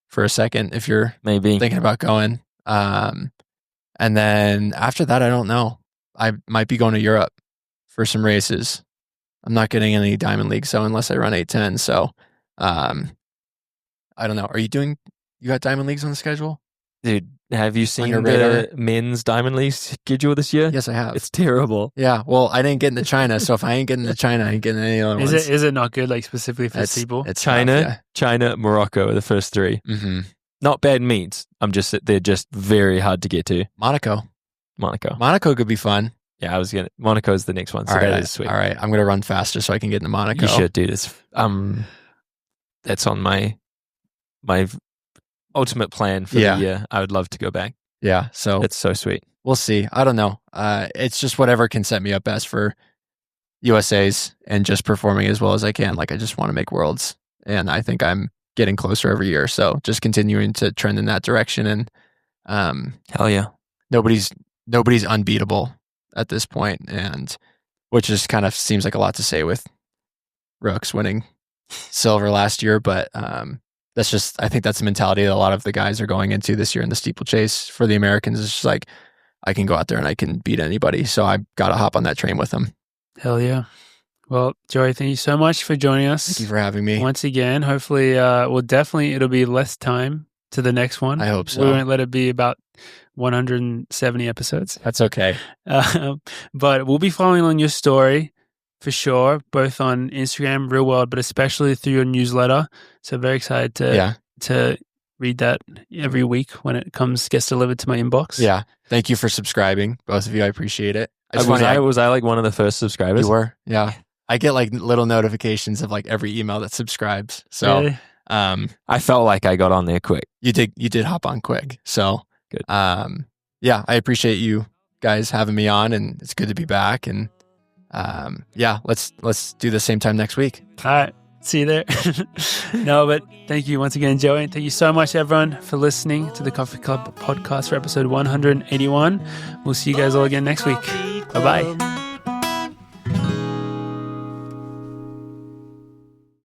for a second if you're Maybe. thinking about going. And then after that, I don't know. I might be going to Europe for some races. I'm not getting any Diamond League, so unless I run 810. So I don't know. You got Diamond Leagues on the schedule? Dude, have you seen your the radar? men's Diamond League schedule this year? Yes, I have. It's terrible. Yeah. Well, I didn't get into China, so if I ain't getting into China, I ain't getting any other ones. Is it not good? Like specifically for It's people? It's China, tough, China, Morocco are the first three. yeah. Mm-hmm. Not bad meets. They're just very hard to get to. Monaco. Monaco. Could be fun. Yeah, Monaco is the next one, so All right, that is sweet. All right. I'm gonna run faster so I can get into Monaco. You should do this. That's on my ultimate plan for Yeah. the year. I would love to go back. Yeah. So It's so sweet. we'll see. I don't know. It's just whatever can set me up best for USA's and just performing as well as I can. Like I just want to make worlds, and I think I'm getting closer every year. So just continuing to trend in that direction, and Hell yeah. nobody's unbeatable at this point, and which just kind of seems like a lot to say with Rooks winning silver last year, but that's just, I think that's the mentality that a lot of the guys are going into this year in the steeplechase for the Americans. It's just like, I can go out there and I can beat anybody. So I got to hop on that train with them. Hell yeah. Well, Joey, thank you so much for joining us. Thank you for having me. Once again. Hopefully, it'll be less time to the next one. I hope so. We won't let it be about 170 episodes. That's okay. But we'll be following on your story for sure, both on Instagram, Real World, but especially through your newsletter. So very excited to read that every week when it gets delivered to my inbox. Yeah. Thank you for subscribing, both of you. I appreciate it. It's Was funny, I like one of the first subscribers? You were? Yeah. I get like little notifications of like every email that subscribes. So Really? I felt like I got on there quick. you did hop on quick. So Good. Yeah, I appreciate you guys having me on, and it's good to be back. And yeah, let's do the same time next week. All right. See you there. No, but thank you once again, Joey. And thank you so much, everyone, for listening to the Coffee Club podcast for episode 181. We'll see you guys all again next week. Bye-bye.